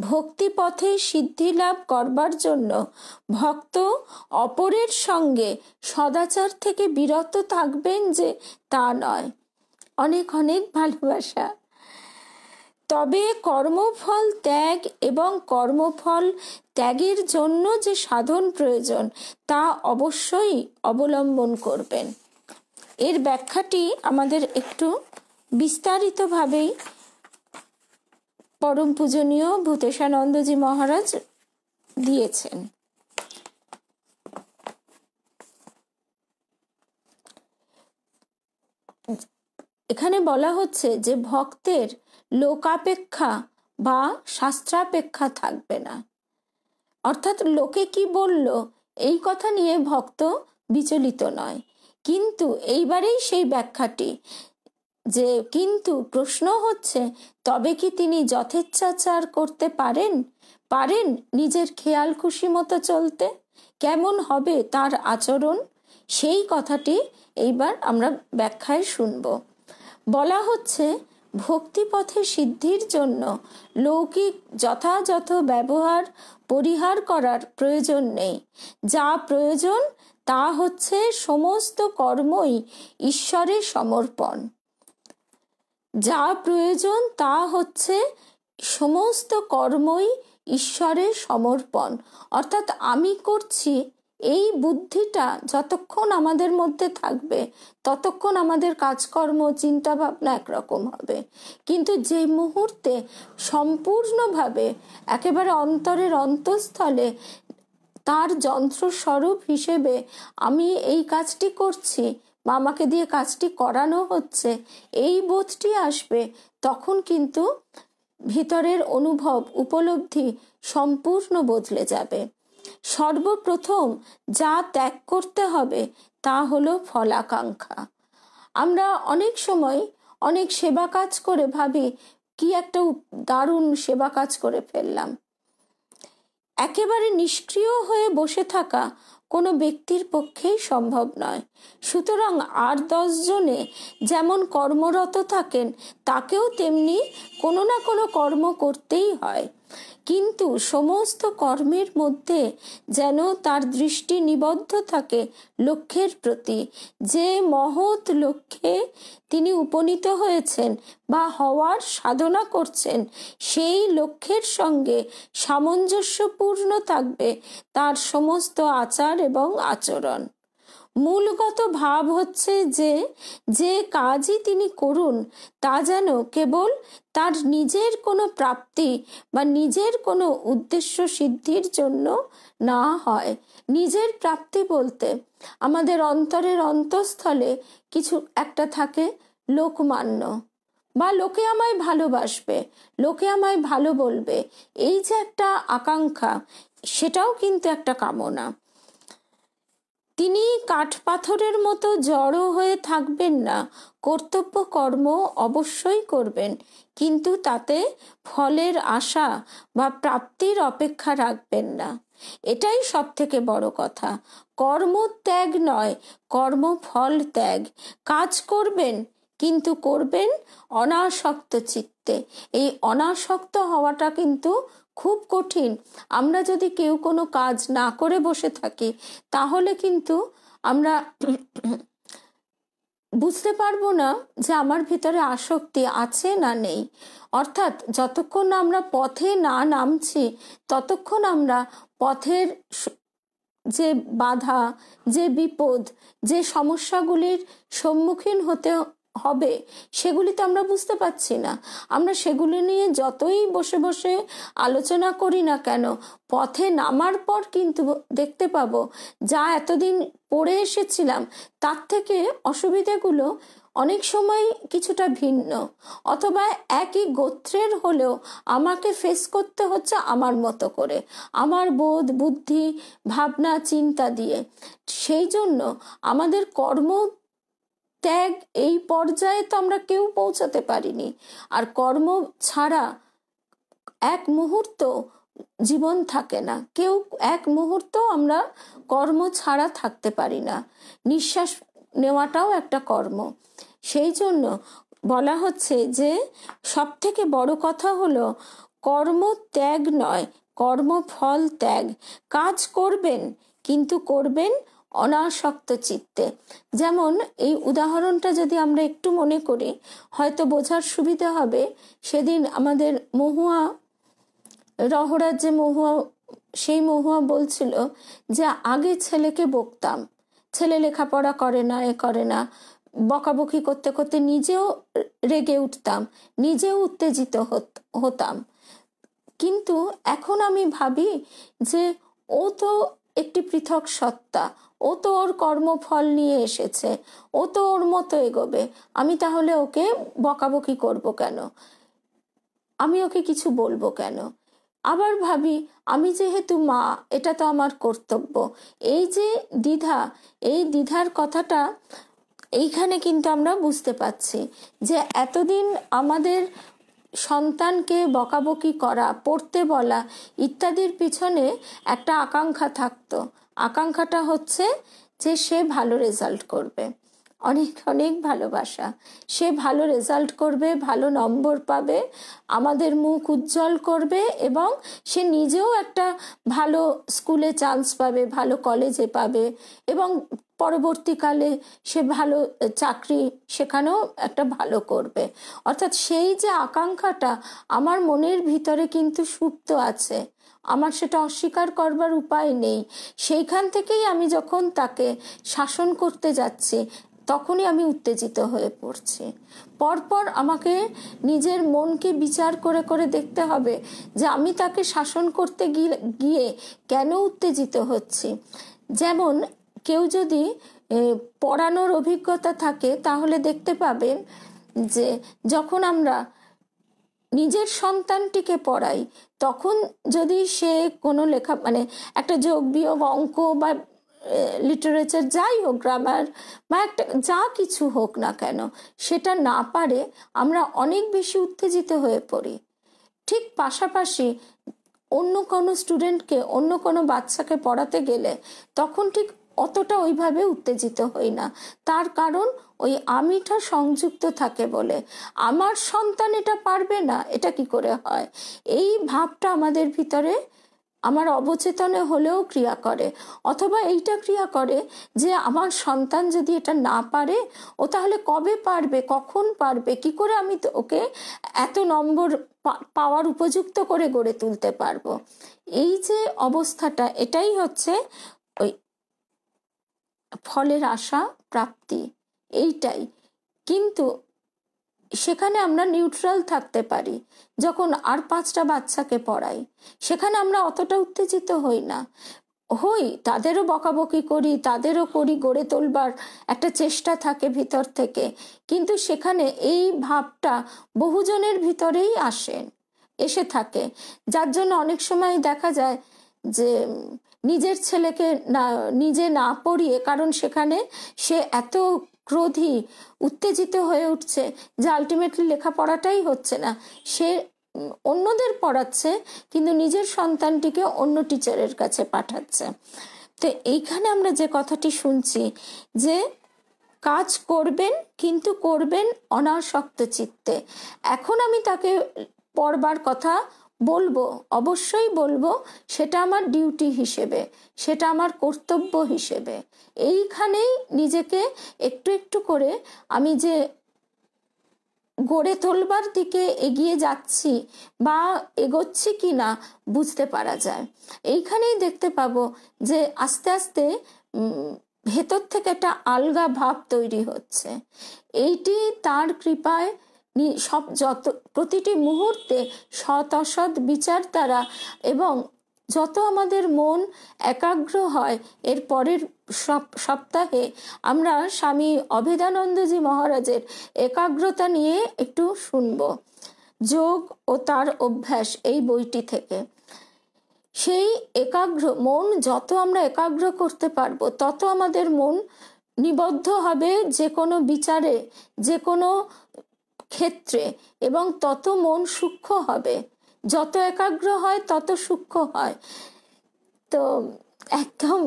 ভক্তি পথে সিদ্ধি লাভ করবার জন্য ভক্ত অপরের সঙ্গে সদাচার থেকে বিরত থাকবেন যে তা নয়। অনেক অনেক ভালোবাসা। তবে কর্মফল ত্যাগ এবং কর্মফল ত্যাগের জন্য যে সাধন প্রয়োজন তা অবশ্যই অবলম্বন করবেন। এর ব্যাখ্যাটি আমাদের একটু বিস্তারিতভাবেই পরম পূজনীয় ভূতেশানন্দজি মহারাজ দিয়েছেন। এখানে বলা হচ্ছে যে ভক্তের লোকাপেক্ষা বা শাস্ত্রাপেক্ষা থাকবে না। অর্থাৎ লোকে কি বলল এই কথা নিয়ে ভক্ত বিচলিত নয়। কিন্তু এইবারেই সেই ব্যাখ্যাটি, যে কিন্তু প্রশ্ন হচ্ছে তবে কি তিনি যথেচ্ছাচার করতে পারেন নিজের খেয়াল খুশি মতো চলতে? কেমন হবে তার আচরণ? সেই কথাটি এইবার আমরা ব্যাখ্যায় শুনব। বলা হচ্ছে ভক্তিপথে সিদ্ধির জন্য লৌকিক যথাযথ ব্যবহার পরিহার করার প্রয়োজন নেই। যা প্রয়োজন তা হচ্ছে সমস্ত কর্মই ঈশ্বরের সমর্পণ। যা প্রয়োজন তা হচ্ছে সমস্ত কর্মই ঈশ্বরের সমর্পণ। অর্থাৎ আমি করছি, এই বুদ্ধিটা যতক্ষণ আমাদের মধ্যে থাকবে ততক্ষণ আমাদের কাজকর্ম চিন্তা ভাবনা একরকম হবে। কিন্তু যে মুহূর্তে সম্পূর্ণভাবে একেবারে অন্তরের অন্তঃস্থলে তার যন্ত্রস্বরূপ হিসেবে আমি এই কাজটি করছি বা আমাকে দিয়ে কাজটি করানো হচ্ছে, এই বোধটি আসবে, তখন কিন্তু ভিতরের অনুভব উপলব্ধি সম্পূর্ণ বদলে যাবে। সর্বপ্রথম যা ত্যাগ করতে হবে তা হলো ফলাকাঙ্ক্ষা। আমরা অনেক সময় অনেক সেবা কাজ করে ভাবি কি একটা দারুণ সেবা কাজ করে ফেললাম। একেবারে নিষ্ক্রিয় হয়ে বসে থাকা কোনো ব্যক্তির পক্ষেই সম্ভব নয়। সুতরাং 8-10 জনে যেমন কর্মরত থাকেন, তাকেও তেমনি কোনো না কোনো কর্ম করতেই হয়। কিন্তু সমস্ত কর্মের মধ্যে যেন তার দৃষ্টি নিবদ্ধ থাকে লক্ষ্যের প্রতি। যে মহৎ লক্ষ্যে তিনি উপনীত হয়েছেন বা হওয়ার সাধনা করছেন, সেই লক্ষ্যের সঙ্গে সামঞ্জস্যপূর্ণ থাকবে তার সমস্ত আচার এবং আচরণ। মূলগত ভাব হচ্ছে যে যে কাজই তিনি করুন তা যেন কেবল তার নিজের কোনো প্রাপ্তি বা নিজের কোনো উদ্দেশ্য সিদ্ধির জন্য না হয়। নিজের প্রাপ্তি বলতে আমাদের অন্তরের অন্তঃস্থলে কিছু একটা থাকে, লোকমান্য, বা লোকে আমায় ভালোবাসবে, লোকে আমায় ভালো বলবে, এই যে একটা আকাঙ্ক্ষা, সেটাও কিন্তু একটা কামনা। তিনি কাঠ পাথরের মতো জড়ো হয়ে থাকবেন না, কর্তব্য কর্ম অবশ্যই করবেন, কিন্তু তাতে ফলের আশা বা প্রাপ্তির অপেক্ষা রাখবেন না। এটাই সব থেকে বড় কথা। কর্ম ত্যাগ নয়, কর্মফল ত্যাগ। কাজ করবেন, কিন্তু করবেন অনাসক্ত চিত্তে। এই অনাসক্ত হওয়াটা কিন্তু খুব কঠিন। আমরা যদি কেউ কোনো কাজ না করে বসে থাকি, তাহলে কিন্তু আমরা বুঝতে পারবো না যে আমার ভিতরে আসক্তি আছে না নেই। অর্থাৎ যতক্ষণ না আমরা পথে না নামছি, ততক্ষণ আমরা পথের যে বাধা, যে বিপদ, যে সমস্যাগুলির সম্মুখীন হতে হবে, সেগুলি তো আমরা বুঝতে পারছি না। আমরা সেগুলি নিয়ে যতই বসে বসে আলোচনা করি না কেন, পথে নামার পর কিন্তু দেখতে পাবো যা এতদিন পড়ে এসেছিলাম তার থেকে অসুবিধাগুলো অনেক সময় কিছুটা ভিন্ন, অথবা একই গোত্রের হলেও আমাকে ফেস করতে হচ্ছে আমার মতো করে, আমার বোধ, বুদ্ধি, ভাবনা, চিন্তা দিয়ে। সেই জন্য আমাদের কর্ম ত্যাগ এই পর্যায়ে তো আমরা কেউ পৌঁছাতে পারিনি। আর কর্ম ছাড়া এক মুহূর্ত জীবন থাকে না। কেউ এক মুহূর্ত আমরা কর্ম ছাড়া থাকতে পারি না। নিঃশ্বাস নেওয়াটাও একটা কর্ম। সেই জন্য বলা হচ্ছে যে সব থেকে বড় কথা হলো কর্ম ত্যাগ নয়, কর্মফল ত্যাগ। কাজ করবেন, কিন্তু করবেন অনাসক্ত চিত্তে। যেমন এই উদাহরণটা যদি আমরা একটু মনে করি, হয়তো বোঝার সুবিধা হবে। সেদিন আমাদের মহুয়া, রহরাজ্যে মহুয়া, সেই মহুয়া বলছিল যে আগে ছেলেকে বকতাম, ছেলে লেখাপড়া করে না, এ করে না, বকাবকি করতে করতে নিজেও রেগে উঠতাম, নিজেও উত্তেজিত হতাম। কিন্তু এখন আমি ভাবি যে ও তো একটি পৃথক সত্তা, ও তো ওর কর্মফল নিয়ে এসেছে, ও তো ওর মতো এগোবে। আমি তাহলে ওকে বকাবকি করব কেন? আমি ওকে কিছু বলবো কেন? আবার ভাবি আমি যেহেতু মা, এটা তো আমার কর্তব্য। এই যে দ্বিধা, এই দ্বিধার কথাটা এইখানে কিন্তু আমরা বুঝতে পাচ্ছি যে এতদিন আমাদের সন্তানকে বকাবকি করা, পড়তে বলা ইত্যাদির পিছনে একটা আকাঙ্ক্ষা থাকতো। আকাঙ্ক্ষাটা হচ্ছে যে সে ভালো রেজাল্ট করবে, অনেক অনেক ভালোবাসা, সে ভালো রেজাল্ট করবে, ভালো নম্বর পাবে, আমাদের মুখ উজ্জ্বল করবে, এবং সে নিজেও একটা ভালো স্কুলে চান্স পাবে, ভালো কলেজে পাবে, এবং পরবর্তীকালে সে ভালো চাকরি সেখানেও একটা ভালো করবে। অর্থাৎ সেই যে আকাঙ্ক্ষাটা আমার মনের ভিতরে কিন্তু সুপ্ত আছে, আমার সেটা অস্বীকার করবার উপায় নেই। সেইখান থেকেই আমি যখন তাকে শাসন করতে যাচ্ছি, তখনই আমি উত্তেজিত হয়ে পড়ছি। পরপর আমাকে নিজের মনকে বিচার করে করে দেখতে হবে যে আমি তাকে শাসন করতে গিয়ে কেন উত্তেজিত হচ্ছি। যেমন কেউ যদি পড়ানোর অভিজ্ঞতা থাকে, তাহলে দেখতে পাবেন যে যখন আমরা নিজের সন্তানটিকে পড়াই, তখন যদি সে কোনো লেখা, মানে একটা যোগ বিয়োগ, অঙ্ক বা লিটারেচার যাই হোক, গ্রামার বা একটা যা কিছু হোক না কেন, সেটা না পারে, আমরা অনেক বেশি উত্তেজিত হয়ে পড়ি। ঠিক পাশাপাশি অন্য কোনো স্টুডেন্টকে, অন্য কোনো বাচ্চাকে পড়াতে গেলে তখন ঠিক অতটা ওইভাবে উত্তেজিত হই না। তার কারণ ওই আমিটা সংযুক্ত থাকে বলে। আমার সন্তান এটা পারবে না, এটা কি করে হয়? এই ভাবটা আমাদের ভিতরে আমার অবচেতনে হলেও ক্রিয়া করে। অথবা এইটা ক্রিয়া করে যে আমার সন্তান যদি এটা না পারে, ও তাহলে কবে পারবে, কখন পারবে, কি করে আমি ওকে এত নম্বর পাওয়ার উপযুক্ত করে গড়ে তুলতে পারবো? এই যে অবস্থাটা, এটাই হচ্ছে ওই ফলের আশা, প্রাপ্তি, এইটাই। কিন্তু সেখানে আমরা নিউট্রাল থাকতে পারি। যখন আর 5টা বাচ্চাকে পড়াই, সেখানে আমরা অতটা উত্তেজিত হই না। হই, তাদেরও বকাবকি করি, তাদেরও করি, গড়ে তোলবার একটা চেষ্টা থাকে ভিতর থেকে, কিন্তু সেখানে এই ভাবটা বহুজনের ভিতরেই এসে থাকে, যার জন্য অনেক সময় দেখা যায় যে নিজের ছেলেকে নিজে না পড়িয়ে, কারণ সেখানে সে এত ক্রোধী, উত্তেজিত হয়ে উঠছে যে আলটিমেটলি লেখাপড়াটাই হচ্ছে না। সে অন্যদের পড়াচ্ছে, কিন্তু নিজের সন্তানটিকে অন্য টিচারের কাছে পাঠাচ্ছে। তো এইখানে আমরা যে কথাটি শুনছি যে কাজ করবেন, কিন্তু করবেন অনাসক্ত চিত্তে। এখন আমি তাকে পড়বার কথা বলবো, অবশ্যই বলবো, সেটা আমার ডিউটি হিসেবে, সেটা আমার কর্তব্য হিসেবে। এইখানেই নিজেকে একটু একটু করে আমি যে গড়ে তোলবার দিকে এগিয়ে যাচ্ছি বা এগোচ্ছি কিনা বুঝতে পারা যায়। এইখানেই দেখতে পাবো যে আস্তে আস্তে ভেতর থেকে একটা আলগা ভাব তৈরি হচ্ছে। এইটি তার কৃপায় সব প্রতিটি মুহূর্তে সৎ অসৎ বিচার দ্বারা, এবং যত আমাদের মন একাগ্র হয়, এর পরের সপ্তাহে আমরা স্বামী অভেদানন্দজি মহারাজের একাগ্রতা নিয়ে একটু শুনব, যোগ ও তার অভ্যাস, এই বইটি থেকে। সেই মন যত আমরা একাগ্র করতে পারবো, তত আমাদের মন নিবদ্ধ হবে যে কোনো বিচারে, যে কোনো ক্ষেত্রে, এবং তত মন সূক্ষ্ম হবে। যত একাগ্র হয় তত সূক্ষ্ম হয়। তো একদম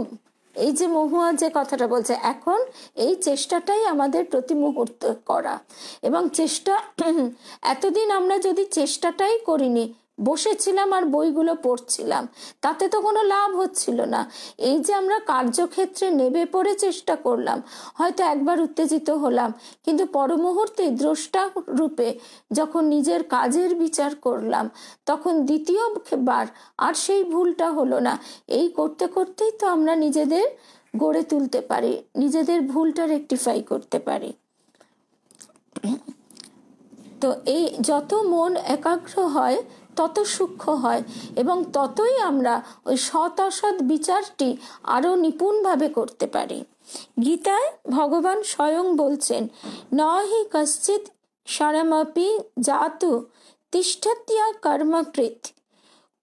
এই যে মহুয়া যে কথাটা বলছে, এখন এই চেষ্টাটাই আমাদের প্রতি মুহূর্তে করা। এবং চেষ্টা, এতদিন আমরা যদি চেষ্টাটাই করিনি, বসেছিলাম আর বইগুলো পড়ছিলাম, তাতে তো কোনো লাভ হচ্ছিল না। এই যে আমরা কার্যক্ষেত্রে নেবে পড়ে চেষ্টা করলাম, হয়তো একবার উত্তেজিত হলাম, কিন্তু পর মুহূর্তে দ্রষ্টা রূপে যখন নিজের কাজের বিচার করলাম, তখন দ্বিতীয়বার আর সেই ভুলটা হলো না। এই করতে করতেই তো আমরা নিজেদের গড়ে তুলতে পারি, নিজেদের ভুলটা রেকটিফাই করতে পারি। তো এই যত মন একাগ্র হয় তত সূক্ষ্ম হয়, এবং ততই আমরা ওই সৎ অসৎ বিচারটি আরো নিপুণভাবে করতে পারি। গীতায় ভগবান স্বয়ং বলছেন, নহি কশ্চিৎ ক্ষণমপি জাতু তিষ্ঠত্যা কর্মকৃত।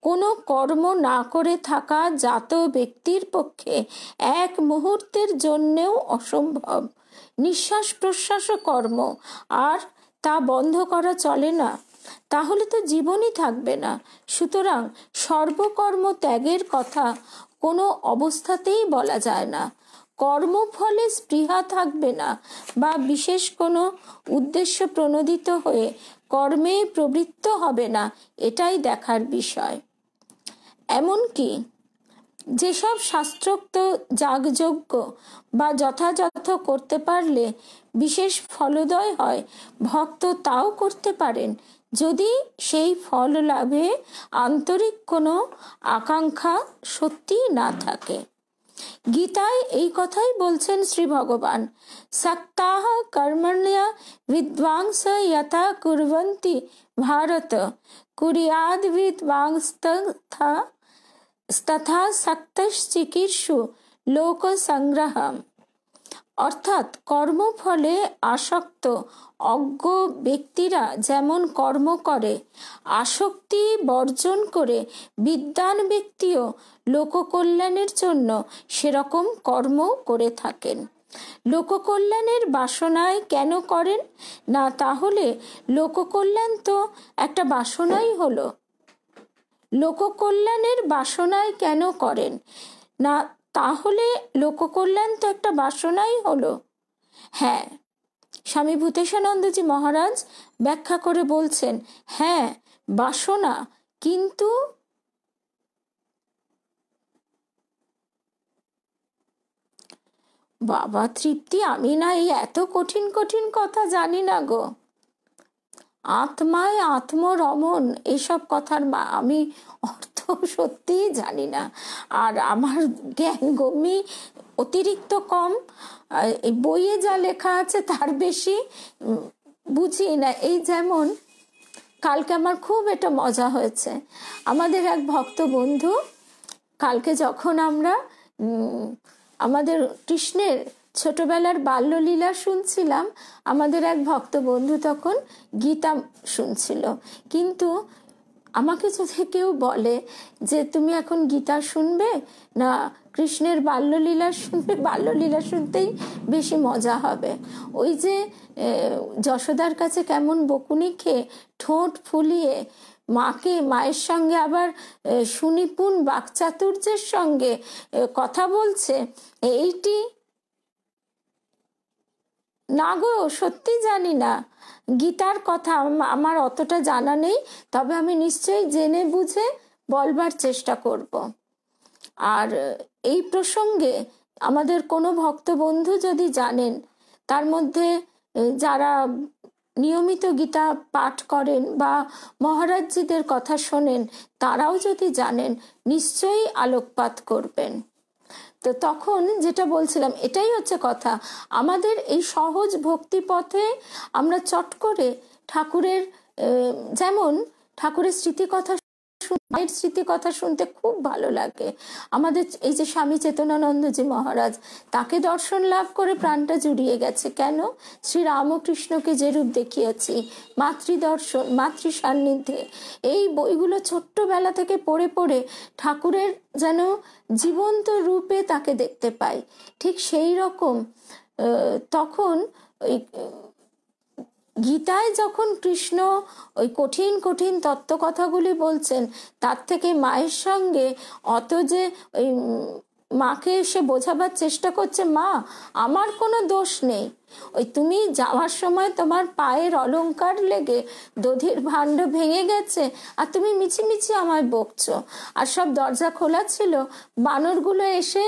কোনো কর্ম না করে থাকা জাত ব্যক্তির পক্ষে এক মুহূর্তের জন্যেও অসম্ভব। নিঃশ্বাস প্রশ্বাস কর্ম, আর তা বন্ধ করা চলে না, তাহলে তো জীবনই থাকবে না। সুতরাং সর্বকর্ম ত্যাগের কথা কোনো অবস্থাতেই বলা যায় না। কর্মফলে স্পৃহা থাকবে না, বা বিশেষ কোনো উদ্দেশ্য প্রণোদিত হয়ে কর্মে প্রবৃত্ত হবে না, এটাই দেখার বিষয়। এমনকি যেসব শাস্ত্রোক্ত যাগযজ্ঞ বা যথাযথ করতে পারলে বিশেষ ফলোদয় হয়, ভক্ত তাও করতে পারেন যদি সেই ফল লাভে আন্তরিক কোনো আকাঙ্ক্ষা সত্যি না থাকে। গীতায় এই কথাই বলছেন শ্রী ভগবান, सक्ताः कर्मण्य विद्वांस यथा कुर्वन्ति भारत कुर्याद् विद्वांस्तथा सक्तश्चिकीर्षु লোক সংগ্রহম। অর্থাৎ কর্মফলে আসক্ত অজ্ঞ ব্যক্তিরা যেমন কর্ম করে, আসক্তি বর্জন করে বিদ্বান ব্যক্তিও লোককল্যাণের জন্য সেরকম কর্ম করে থাকেন। লোককল্যাণের বাসনায় কেন করেন না? তাহলে লোককল্যাণ তো একটা বাসনাই হলো। লোককল্যাণের বাসনায় কেন করেন না? তাহলে লোককল্যাণ তো একটা বাসনাই হলো। হ্যাঁ, স্বামী ভূতেশানন্দজি মহারাজ ব্যাখ্যা করে বলছেন, হ্যাঁ বাসনা, কিন্তু বাবা তৃপ্তি, আমি না এই এত কঠিন কঠিন কথা জানি না গো। আত্মায় আত্মরমণ, এসব কথার আমি অর্থ সত্যিই জানি না। আর আমার জ্ঞান গম্যি অতিরিক্ত কম, এই বইয়ে যা লেখা আছে তার বেশি বুঝি না। এই যেমন কালকে আমার খুব এটা মজা হয়েছে, আমাদের এক ভক্ত বন্ধু কালকে যখন আমরা আমাদের কৃষ্ণের ছোটবেলার বাল্যলীলা শুনছিলাম, আমাদের এক ভক্ত বন্ধু তখন গীতা শুনছিল। কিন্তু আমাকে যদি কেউ বলে যে তুমি এখন গীতা শুনবে না কৃষ্ণের বাল্যলীলা শুনবে, বাল্যলীলা শুনতেই বেশি মজা হবে। ওই যে যশোদার কাছে কেমন বকুনি খেয়ে ঠোঁট ফুলিয়ে মায়ের সঙ্গে আবার সুনিপুণ বাকচাতুর্যের সঙ্গে কথা বলছে, এইটি না গো, সত্যি জানি না গীতার কথা, আমার অতটা জানা নেই, তবে আমি নিশ্চয়ই জেনে বুঝে বলবার চেষ্টা করব। আর এই প্রসঙ্গে আমাদের কোনো ভক্ত বন্ধু যদি জানেন, তার মধ্যে যারা নিয়মিত গীতা পাঠ করেন বা মহারাজজিদের কথা শোনেন, তারাও যদি জানেন নিশ্চয়ই আলোকপাত করবেন। তো তখন যেটা বলছিলাম, এটাই হচ্ছে কথা, আমাদের এই সহজ ভক্তি পথে আমরা চট করে ঠাকুরের যেমন ঠাকুরের স্মৃতিকথা, মায়ের স্মৃতিকথা শুনতে খুব ভালো লাগে। আমাদের এই যে স্বামী চেতনানন্দজি মহারাজ, তাকে দর্শন লাভ করে প্রাণটা জুড়িয়ে গেছে। কেন? শ্রী রামকৃষ্ণকে যে রূপ দেখিয়েছি, মাতৃদর্শন, মাতৃ সান্নিধ্যে, এই বইগুলো ছোট্টবেলা থেকে পড়ে পড়ে ঠাকুরের যেন জীবন্ত রূপে তাকে দেখতে পাই। ঠিক সেই রকম তখন ওই গীতায় যখন কৃষ্ণ ওই কঠিন কঠিন তত্ত্বকথাগুলি বলছেন, তার থেকে মায়ের সঙ্গে অত যে ওই মাকে এসে বোঝাবার চেষ্টা করছে, মা আমার কোনো দোষ নেই, ওই তুমি যাওয়ার সময় তোমার পায়ের অলংকার লেগে দধির ভাণ্ড ভেঙে গেছে আর তুমি মিছিমিছি আমায় বকছো, আর সব দরজা খোলা ছিল, বানরগুলো এসে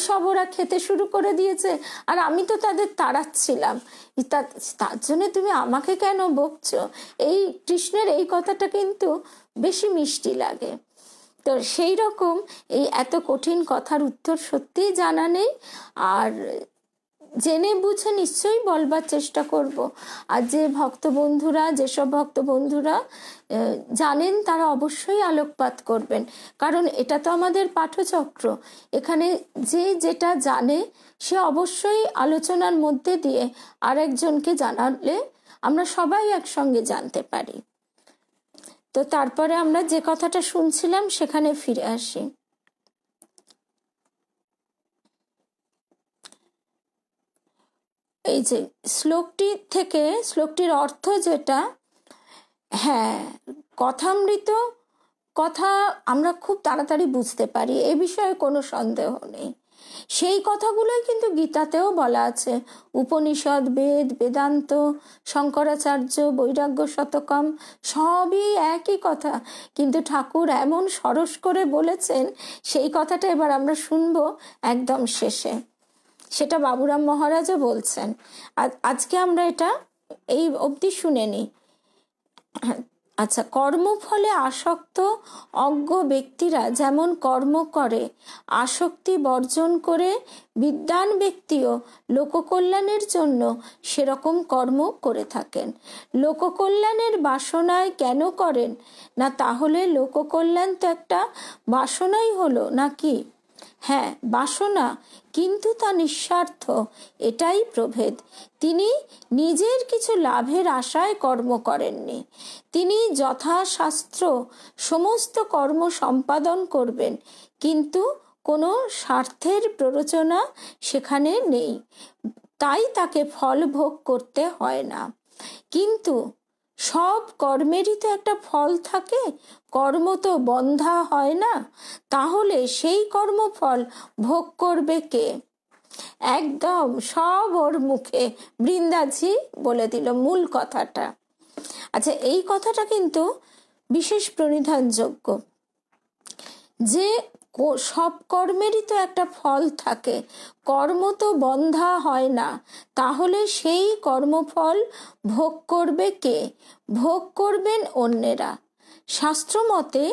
সব ওরা খেতে শুরু করে দিয়েছে আর আমি তো তাদের তাড়াচ্ছিলাম, তার জন্য তুমি আমাকে কেন বকছো? এই কৃষ্ণের এই কথাটা কিন্তু বেশি মিষ্টি লাগে। তো সেই রকম এই এত কঠিন কথার উত্তর সত্যিই জানা নেই, আর জেনে বুঝে নিশ্চয়ই বলবার চেষ্টা করব। আর যে ভক্ত বন্ধুরা, যেসব ভক্ত বন্ধুরা জানেন তারা অবশ্যই আলোকপাত করবেন, কারণ এটা তো আমাদের পাঠচক্র। এখানে যে যেটা জানে সে অবশ্যই আলোচনার মধ্যে দিয়ে আরেকজনকে জানালে আমরা সবাই একসঙ্গে জানতে পারি। তো তারপরে আমরা যে কথাটা শুনছিলাম সেখানে ফিরে আসি। এই যে শ্লোকটির অর্থ যেটা, হ্যাঁ, কথামৃত কথা আমরা খুব তাড়াতাড়ি বুঝতে পারি, এ বিষয়ে কোনো সন্দেহ নেই। সেই কথাগুলোই কিন্তু গীতাতেও বলা আছে। উপনিষদ, বেদ, বেদান্ত, শঙ্করাচার্য, বৈরাগ্য শতকম সবই একই কথা, কিন্তু ঠাকুর এমন সরস করে বলেছেন, সেই কথাটা এবার আমরা শুনবো একদম শেষে। সেটা বাবুরাম মহারাজও বলছেন। আজকে আমরা এটা এই অবধি শুনে নিই। আচ্ছা, কর্মফলে আসক্ত অজ্ঞ ব্যক্তিরা যেমন কর্ম করে, আসক্তি বর্জন করে বিদ্বান ব্যক্তিও লোককল্যাণের জন্য সেরকম কর্ম করে থাকেন। লোককল্যাণের বাসনায় কেন করেন না? তাহলে লোককল্যাণ তো একটা বাসনাই হলো নাকি? হ্যাঁ, বাসনা, কিন্তু তা নিঃস্বার্থ, এটাই প্রভেদ। তিনি নিজের কিছু লাভের আশায় কর্ম করেননি, তিনি যথাশাস্ত্র সমস্ত কর্ম সম্পাদন করবেন, কিন্তু কোনো স্বার্থের প্ররোচনা সেখানে নেই, তাই তাকে ফল ভোগ করতে হয় না। কিন্তু সব কর্মেরই তো একটা ফল থাকে, কর্ম তো বন্ধা হয় না, তাহলে সেই কর্মফল ভোগ করবে কে? একদম সব ওর মুখে বৃন্দাজি বলে দিল মূল কথাটা। আচ্ছা, এই কথাটা কিন্তু বিশেষ প্রণিধানযোগ্য যে সব কর্মেরই তো একটা ফল থাকে, কর্ম তো বন্ধা হয় না, তাহলে সেই কর্মফল ভোগ করবে কে? ভোগ করবেন অন্যেরা। শাস্ত্র মতে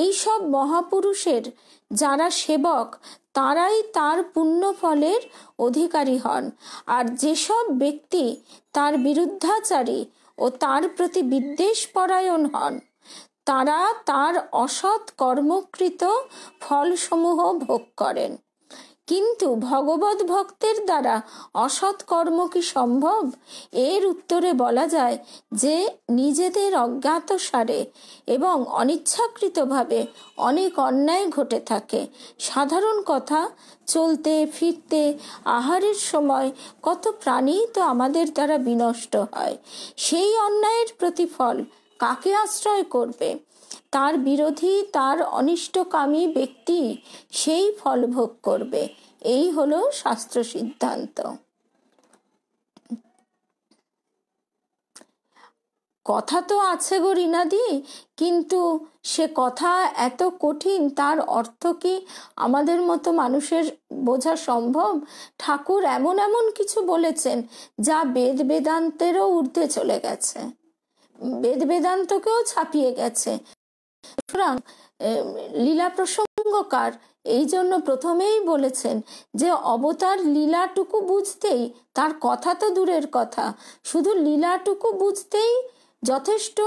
এই সব মহাপুরুষের যারা সেবক তারাই তার পুণ্য ফলের অধিকারী হন। আর যেসব ব্যক্তি তার বিরুদ্ধাচারী ও তার প্রতি বিদ্বেষ পরায়ণ হন তারা তার অসৎ কর্মকৃত ফলসমূহ ভোগ করেন। কিন্তু ভগবত ভক্তের দ্বারা অসৎ কর্ম কি সম্ভব? এর উত্তরে বলা যায় যে নিজেদের অজ্ঞাতসারে এবং অনিচ্ছাকৃতভাবে অনেক অন্যায় ঘটে থাকে। সাধারণ কথা, চলতে ফিরতে আহারের সময় কত প্রাণী তো আমাদের দ্বারা বিনষ্ট হয়। সেই অন্যায়ের প্রতিফল কাকে আশ্রয় করবে? তার বিরোধী, তার অনিষ্টকামী ব্যক্তি সেই ফল ভোগ করবে। এই হলো শাস্ত্র সিদ্ধান্ত। কথা তো আছে গো রীনাদি, কিন্তু সে কথা এত কঠিন, তার অর্থ কি আমাদের মতো মানুষের বোঝা সম্ভব? ঠাকুর এমন এমন কিছু বলেছেন যা বেদ বেদান্তেরও ঊর্ধ্বে চলে গেছে, বেদ বেদান্তকেও ছাপিয়ে গেছে। সুতরাং লীলা প্রসঙ্গকার এই জন্য প্রথমেই বলেছেন যে অবতার লীলাটুকু বুঝতেই, তার কথা তো দূরের কথা, শুধু লীলাটুকু বুঝতেই যথেষ্ট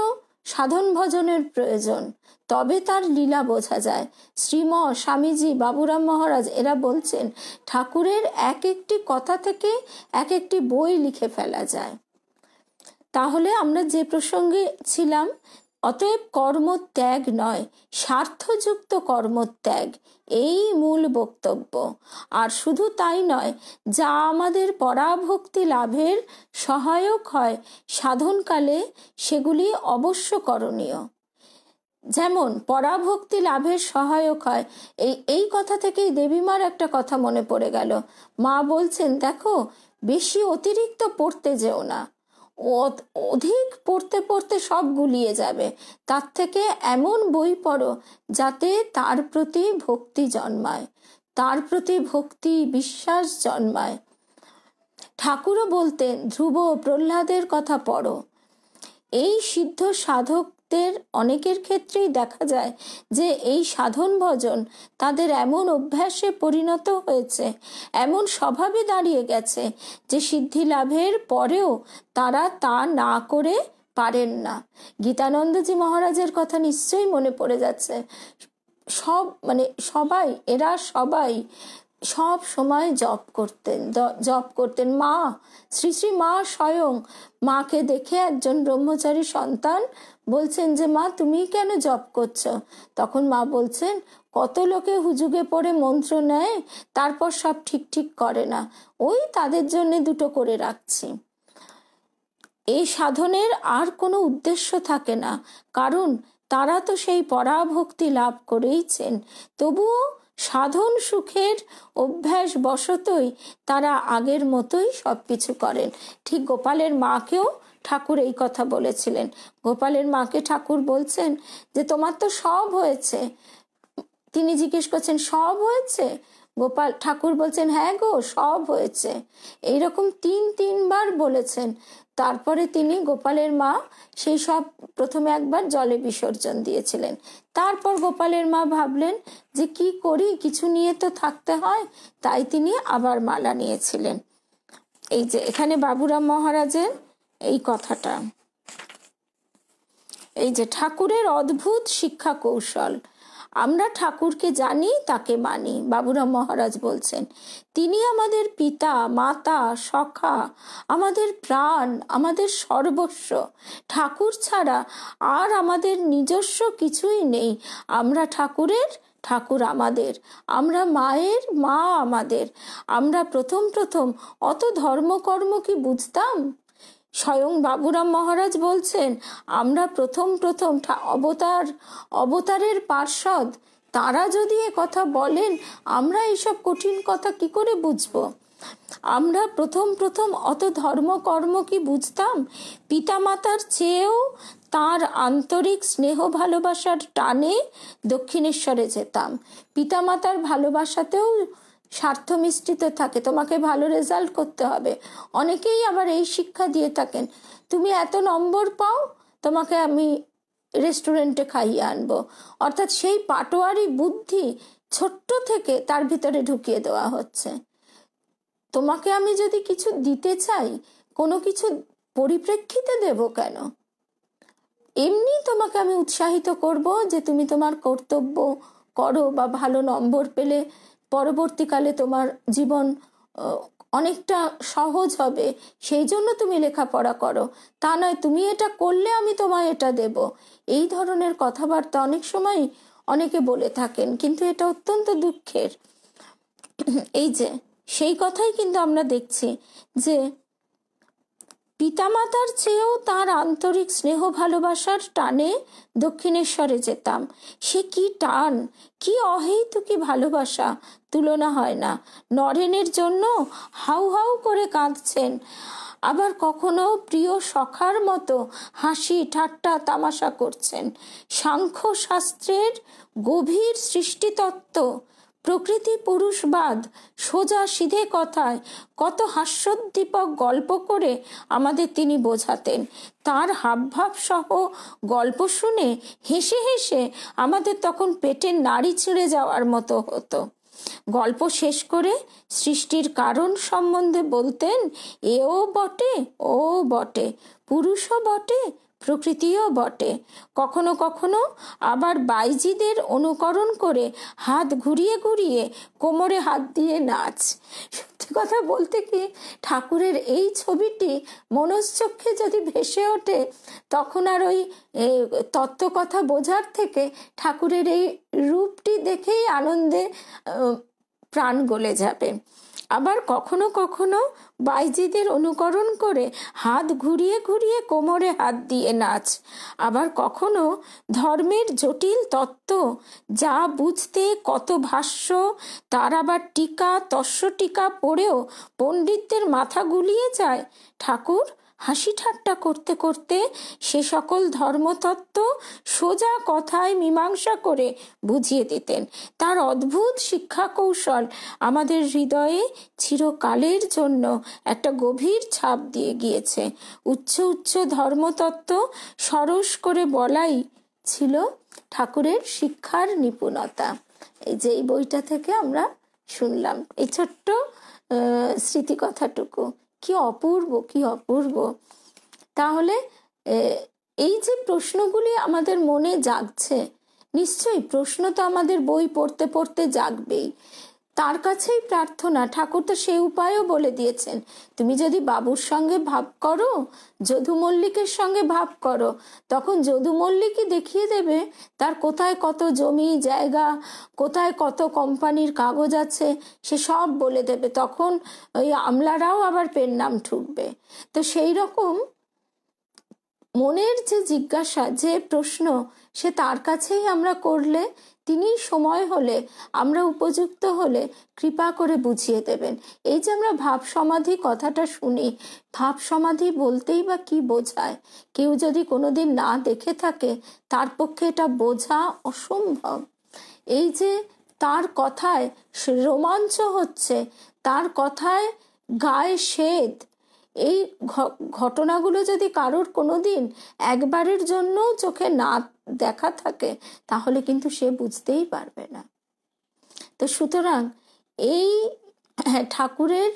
সাধন ভজনের প্রয়োজন, তবে তার লীলা বোঝা যায়। শ্রীম স্বামীজি, বাবুরাম মহারাজ এরা বলছেন ঠাকুরের এক একটি কথা থেকে এক একটি বই লিখে ফেলা যায়। তাহলে আমরা যে প্রসঙ্গে ছিলাম, অতএব কর্মত্যাগ নয়, স্বার্থযুক্ত কর্মত্যাগ, এই মূল বক্তব্য। আর শুধু তাই নয়, যা আমাদের পরাভক্তি লাভের সহায়ক হয় সাধনকালে সেগুলি অবশ্য করণীয়। যেমন পরাভক্তি লাভের সহায়ক হয়, এই কথা থেকেই দেবীমার একটা কথা মনে পড়ে গেল। মা বলছেন, দেখো বেশি অতিরিক্ত পড়তে যেও না, অধিক পড়তে পড়তে সব গুলিয়ে যাবে। তার থেকে এমন বই পড়ো যাতে তার প্রতি ভক্তি জন্মায়, তার প্রতি ভক্তি বিশ্বাস জন্মায়। ঠাকুরও বলতেন ধ্রুব প্রহ্লাদের কথা পড়ো। এই সিদ্ধ সাধকদের অনেকের ক্ষেত্রেই দেখা যায় যে এই সাধন ভজন তাদের এমন অভ্যাসে পরিণত হয়েছে, এমন স্বভাবে দাঁড়িয়ে গেছে যে সিদ্ধি লাভের পরেও তারা তা না করে পারেন না। গীতানন্দজি মহারাজের কথা নিশ্চয়ই মনে পড়ে যাচ্ছে। এরা সবাই সব সময় জপ করতেন। মা, শ্রী শ্রী মা স্বয়ং মাকে দেখে একজন ব্রহ্মচারী সন্তান বলছেন যে মা তুমি কেন জপ করছো? তখন মা বলছেন, কত লোকে হুজুগে পড়ে মন্ত্র নেয়, তারপর সব ঠিক ঠিক করে না, ওই তাদের জন্য দুটো করে রাখছি। এই সাধনের আর কোনো উদ্দেশ্য থাকে না, কারণ তারা তো সেই পরাভক্তি লাভ করেইছেন। তবুও সাধন সুখের অভ্যাস বশতই তারা আগের মতোই সবকিছু করেন। ঠিক গোপালের মাকেও ঠাকুর এই কথা বলেছিলেন। গোপালের মাকে ঠাকুর বলছেন যে তোমার তো সব হয়েছে। তিনি জিজ্ঞেস করছেন সব হয়েছে? গোপাল ঠাকুর বলছেন হ্যাঁ গো সব হয়েছে। এইরকম তিনবার বলেছেন। তারপরে তিনি গোপালের মা সেই সব প্রথমে একবার জলে বিসর্জন দিয়েছিলেন। তারপর গোপালের মা ভাবলেন যে কি করি, কিছু নিয়ে তো থাকতে হয়, তাই তিনি আবার মালা নিয়েছিলেন। এই যে এখানে বাবুরাম মহারাজের এই কথাটা, এই যে ঠাকুরের অদ্ভুত শিক্ষা কৌশল। আমরা ঠাকুরকে জানি, তাকে মানি। বাবুরাম মহারাজ বলছেন তিনি আমাদের পিতা, মাতা, সখা, আমাদের প্রাণ, আমাদের সর্বস্ব। ঠাকুর ছাড়া আর আমাদের নিজস্ব কিছুই নেই। আমরা ঠাকুরের, ঠাকুর আমাদের। আমরা মায়ের, মা আমাদের। আমরা প্রথম অত ধর্মকর্ম কি বুঝতাম? স্বয়ং বাবুরাম মহারাজ বলছেন আমরা প্রথম অবতারের পার্ষদ, তারা যদি এ কথা বলেন আমরা এইসব কঠিন কথা কি করে বুঝবো? আমরা প্রথম অত ধর্মকর্ম কি বুঝতাম? পিতামাতার চেয়েও তার আন্তরিক স্নেহ ভালোবাসার টানে দক্ষিণেশ্বরে যেতাম। পিতামাতার ভালোবাসাতেও স্বার্থ মিশ্রিত থাকে, তোমাকে ভালো রেজাল্ট করতে হবে। অনেকেই আবার এই শিক্ষা দিয়ে থাকেন, তুমি এত নম্বর পাও, তোমাকে আমি রেস্টুরেন্টে খাইয়ে আনবো। অর্থাৎ সেই পাটোয়ারি বুদ্ধি ছোট্ট থেকে তার ভিতরে ঢুকিয়ে দেওয়া হচ্ছে। তোমাকে আমি যদি কিছু দিতে চাই, কোনো কিছু পরিপ্রেক্ষিতে দেব কেন? এমনি তোমাকে আমি উৎসাহিত করব যে তুমি তোমার কর্তব্য করো, বা ভালো নম্বর পেলে পরবর্তীকালে তোমার জীবন অনেকটা সহজ হবে, সেই জন্য তুমি লেখাপড়া করো। তা নয় তুমি এটা করলে আমি তোমায় এটা দেব। এই ধরনের কথাবার্তা অনেক সময় অনেকে বলে থাকেন, কিন্তু এটা অত্যন্ত দুঃখের। এই যে সেই কথাই কিন্তু আমরা দেখছি যে পিতামাতার চেয়েও তার আন্তরিক স্নেহ ভালোবাসার টানে দক্ষিণেশ্বরে যেতাম। সে কি টান, কি অহেতুকি ভালোবাসা, তুলনা হয় না। নরেনের জন্য হাউ হাউ করে কাঁদছেন, আবার কখনো প্রিয় সখার মতো হাসি ঠাট্টা তামাশা করছেন। সাংখ্য শাস্ত্রের গভীর সৃষ্টিতত্ত্ব, প্রকৃতি পুরুষবাদ সোজা সিধে কথায় কত হাস্যোদ্দীপক গল্প করে আমাদের তিনি বোঝাতেন। তার হাবভাব সহ গল্প শুনে হেসে হেসে আমাদের তখন পেটের নাড়ি ছিঁড়ে যাওয়ার মতো হতো। গল্প শেষ করে সৃষ্টির কারণ সম্বন্ধে বলতেন, এও বটে, ও বটে, পুরুষও বটে, প্রকৃতিও বটে। কখনো কখনো আবার বাইজিদের অনুকরণ করে হাত ঘুরিয়ে ঘুরিয়ে কোমরে হাত দিয়ে নাচ। সত্যি কথা বলতে কি, ঠাকুরের এই ছবিটি মনশ্চক্ষে যদি ভেসে ওঠে, তখন আর ওই তত্ত্বকথা বোঝার থেকে ঠাকুরের এই রূপটি দেখেই আনন্দে প্রাণ গলে যাবে। আবার কখনো কখনো বাইজিদের অনুকরণ করে হাত ঘুরিয়ে ঘুরিয়ে কোমরে হাত দিয়ে নাচ। আবার কখনো ধর্মের জটিল তত্ত্ব যা বুঝতে কত ভাষ্য, তার আবার টিকা তস্য টিকা পড়েও পণ্ডিতদের মাথা গুলিয়ে যায়, ঠাকুর হাসি ঠাট্টা করতে করতে সে সকল ধর্মতত্ত্ব সোজা কথায় মীমাংসা করে বুঝিয়ে দিতেন। তার অদ্ভুত শিক্ষা কৌশল আমাদের হৃদয়ে চিরকালের জন্য একটা গভীর ছাপ দিয়ে গিয়েছে। উচ্চ উচ্চ ধর্মতত্ত্ব সরস করে বলাই ছিল ঠাকুরের শিক্ষার নিপুণতা। এই যে এই বইটা থেকে আমরা শুনলাম এই ছোট্ট স্মৃতিকথাটুকু, কি অপূর্ব, কি অপূর্ব। তাহলে এই যে প্রশ্নগুলি আমাদের মনে জাগছে, নিশ্চয়ই প্রশ্ন তো আমাদের বই পড়তে পড়তে জাগবেই। তার কাছেই প্রার্থনা, ঠাকুর তো সেই উপায়ও বলে দিয়েছেন। তুমি যদি বাবুর সঙ্গে ভাব করো, যদু মল্লিকের সঙ্গে ভাব করো, তখন যদু মল্লিকই দেখিয়ে দেবে তার কোথায় কত জমি জায়গা, কোথায় কত কোম্পানির কাগজ আছে, সে সব বলে দেবে। তখন ওই আমলারাও আবার পেন নাম ঠুকবে। তো সেই রকম মনের যে জিজ্ঞাসা, যে প্রশ্ন, সে তার কাছেই আমরা করলে তিনি সময় হলে, আমরা উপযুক্ত হলে কৃপা করে বুঝিয়ে দেবেন। এই যে আমরা ভাব সমাধি কথাটা শুনি, ভাব সমাধি বলতেই বা কি বোঝায়? কেউ যদি কোনোদিন না দেখে থাকে, তার পক্ষে এটা বোঝা অসম্ভব। এই যে তার কথায় রোমাঞ্চ হচ্ছে, তার কথায় গায়ে সেদ, এই ঘটনাগুলো যদি কারোর কোনোদিন একবারের জন্য চোখে না দেখা থাকে, তাহলে কিন্তু সে বুঝতেই পারবে না। তো সুতরাং এই ঠাকুরের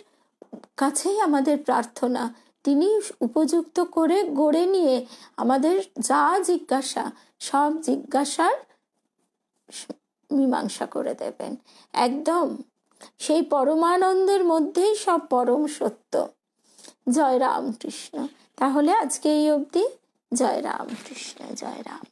কাছেই আমাদের প্রার্থনা, তিনি উপযুক্ত করে গড়ে নিয়ে আমাদের যা জিজ্ঞাসা, সব জিজ্ঞাসার মীমাংসা করে দেবেন। একদম সেই পরমানন্দের মধ্যেই সব পরম সত্য। জয় রামকৃষ্ণ। তাহলে আজকে এই অবধি। জয় রামকৃষ্ণ, জয় রাম।